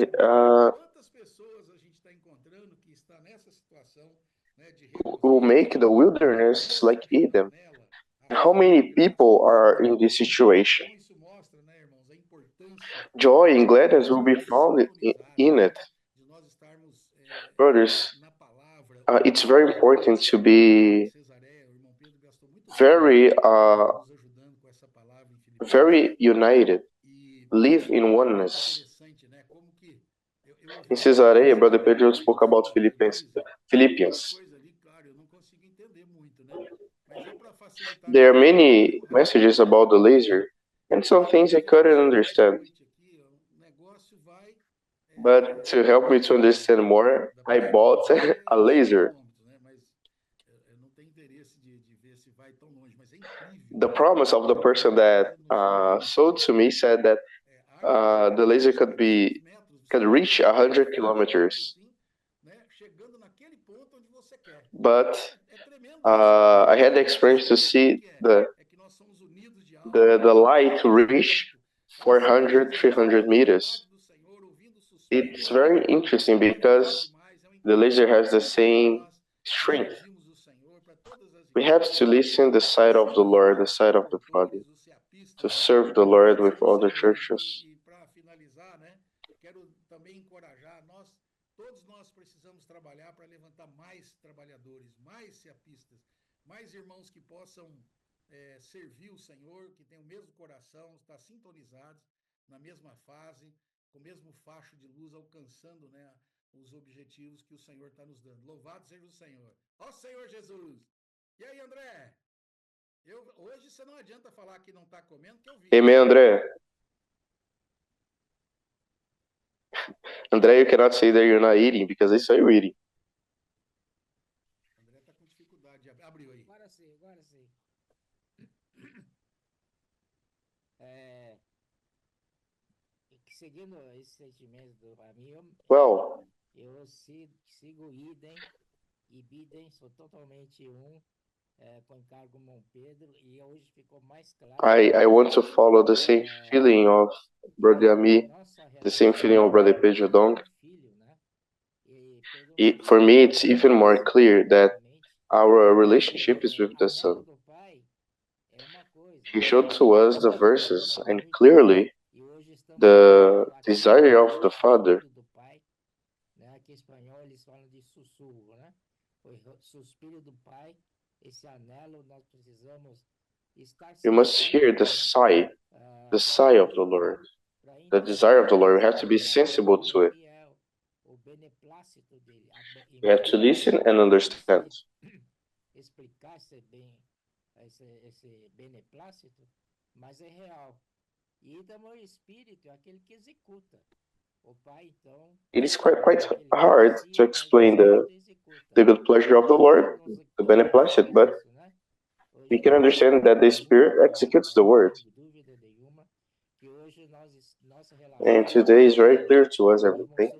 will make the wilderness like Eden. How many people are in this situation? Joy and gladness will be found in it. Brothers, it's very important to be very united, live in oneness. In Caesarea, Brother Pedro spoke about Philippians. There are many messages about the laser, and some things I couldn't understand. But to help me to understand more, I bought a laser. The promise of the person that sold to me said that the laser could reach 100 kilometers. But I had the experience to see the light reach 400, 300 meters. It's very interesting because the laser has the same strength. We have to listen the side of the Lord, the side of the Father, to serve the Lord with all the churches. Todos nós precisamos trabalhar para levantar mais trabalhadores, mais ceapistas, mais irmãos que possam servir o Senhor, que tem o mesmo coração, estar sintonizados na mesma fase, com o mesmo facho de luz, alcançando, né, os objetivos que o Senhor está nos dando. Louvado seja o Senhor. Ó Senhor Jesus! E aí, André? Hoje você não adianta falar que não está comendo, que eu vi. Amen, André. André, you cannot say that you're not eating because I saw you eating. André está com dificuldade. Abriu aí. Agora sim, agora sim. Seguindo esse sentimento do amigo, eu sigo idem e bidem, sou totalmente com encargo Mão Pedro, e hoje ficou mais claro. I want to follow the same feeling of Brother Ami, the same feeling of Brother Pedro Dong. For me, it's even more clear that our relationship is with the Son. He showed to us the verses, and clearly the desire of the Father. You must hear the sigh of the Lord, the desire of the Lord. We have to be sensible to it. We have to listen and understand. It is quite hard to explain the good pleasure of the Lord, the beneplácito, but we can understand that the Spirit executes the word. And today is very clear to us everything,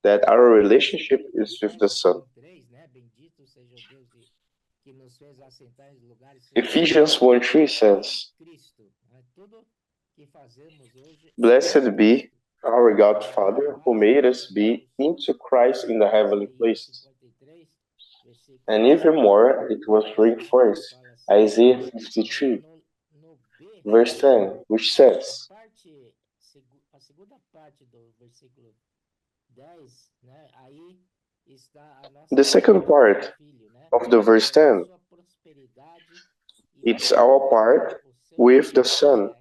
that our relationship is with the Son. Ephesians 1:3 says, "Blessed be our God Father, who made us be into Christ in the heavenly places." And even more, it was reinforced, Isaiah 53, verse 10, which says, the second part of the verse 10, it's our part with the Son.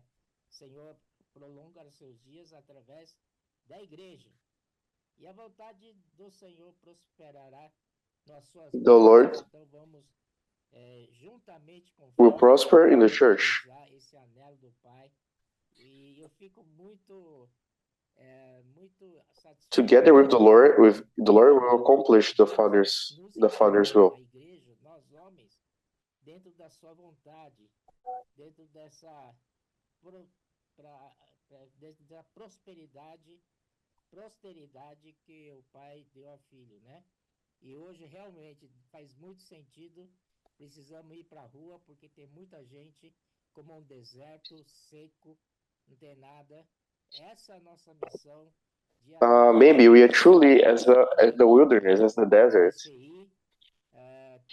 The Lord will prosper in the church. Together with the Lord will accomplish the Father's will. da prosperidade que o pai deu ao filho, né? E hoje realmente faz muito sentido. Precisamos ir para a rua porque tem muita gente como um deserto seco, não tem nada. Essa é a nossa missão. Maybe we are truly as the wilderness, as the desert.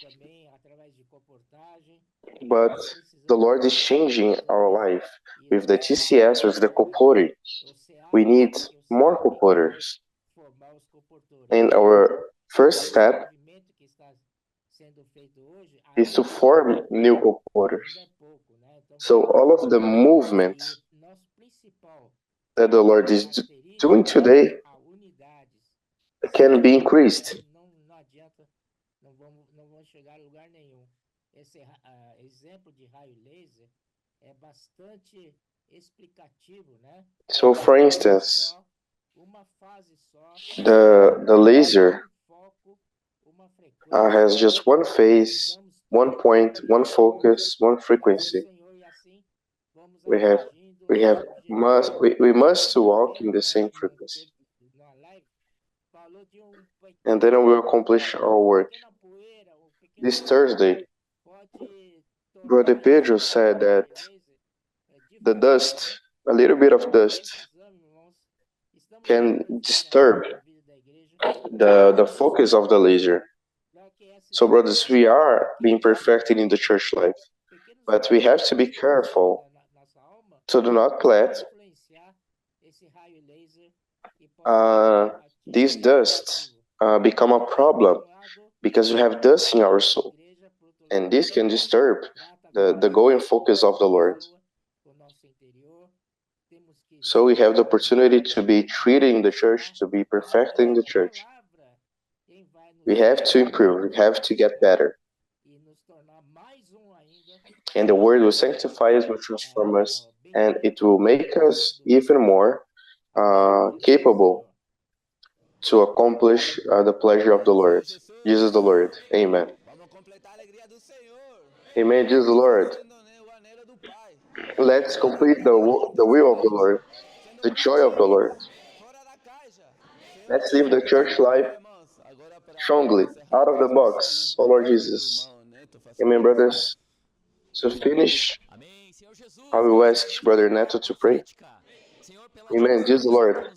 Também através de comportagem. But the Lord is changing our life with the TCS, with the Copori. We need more Coporers. And our first step is to form new Coporers. So all of the movement that the Lord is doing today can be increased. Esse exemplo de raio laser é bastante explicativo, né? So, for instance, the laser has just one phase, one point, one focus, one frequency. We must walk in the same frequency. And then we'll accomplish our work. This Thursday, Brother Pedro said that the dust, a little bit of dust, can disturb the focus of the laser. So, brothers, we are being perfected in the church life, but we have to be careful to do not let these dusts become a problem, because we have dust in our soul, and this can disturb the going focus of the Lord. So we have the opportunity to be treating the church, to be perfecting the church. We have to improve, we have to get better. And the word will sanctify us, will transform us, and it will make us even more capable to accomplish the pleasure of the Lord. Jesus the Lord. Amen. Amen, Jesus the Lord. Let's complete the will of the Lord, the joy of the Lord. Let's live the church life strongly, out of the box, oh Lord Jesus. Amen, brothers. To finish, I will ask Brother Neto to pray. Amen, Jesus the Lord.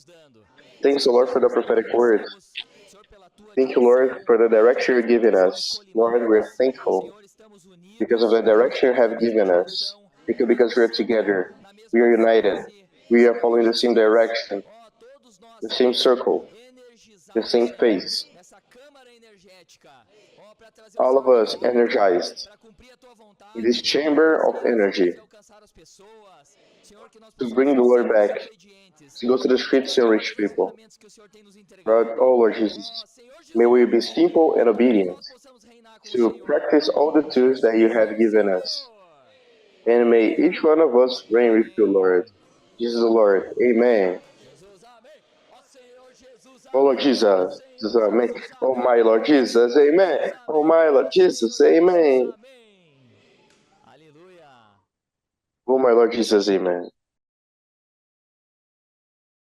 Thanks, O Lord, for the prophetic word. Thank you, Lord, for the direction you're giving us. Lord, we're thankful because of the direction you have given us. Because we're together, we are united, we are following the same direction, the same circle, the same face. All of us energized in this chamber of energy to bring the Lord back, to go to the streets and reach people. But, oh Lord Jesus, may we be simple and obedient to practice all the tools that you have given us. And may each one of us reign with you, Lord. Jesus the Lord. Amen. Oh Lord Jesus. Amen. Oh my Lord Jesus. Amen. Oh my Lord Jesus. Amen. Oh my Lord Jesus. Amen.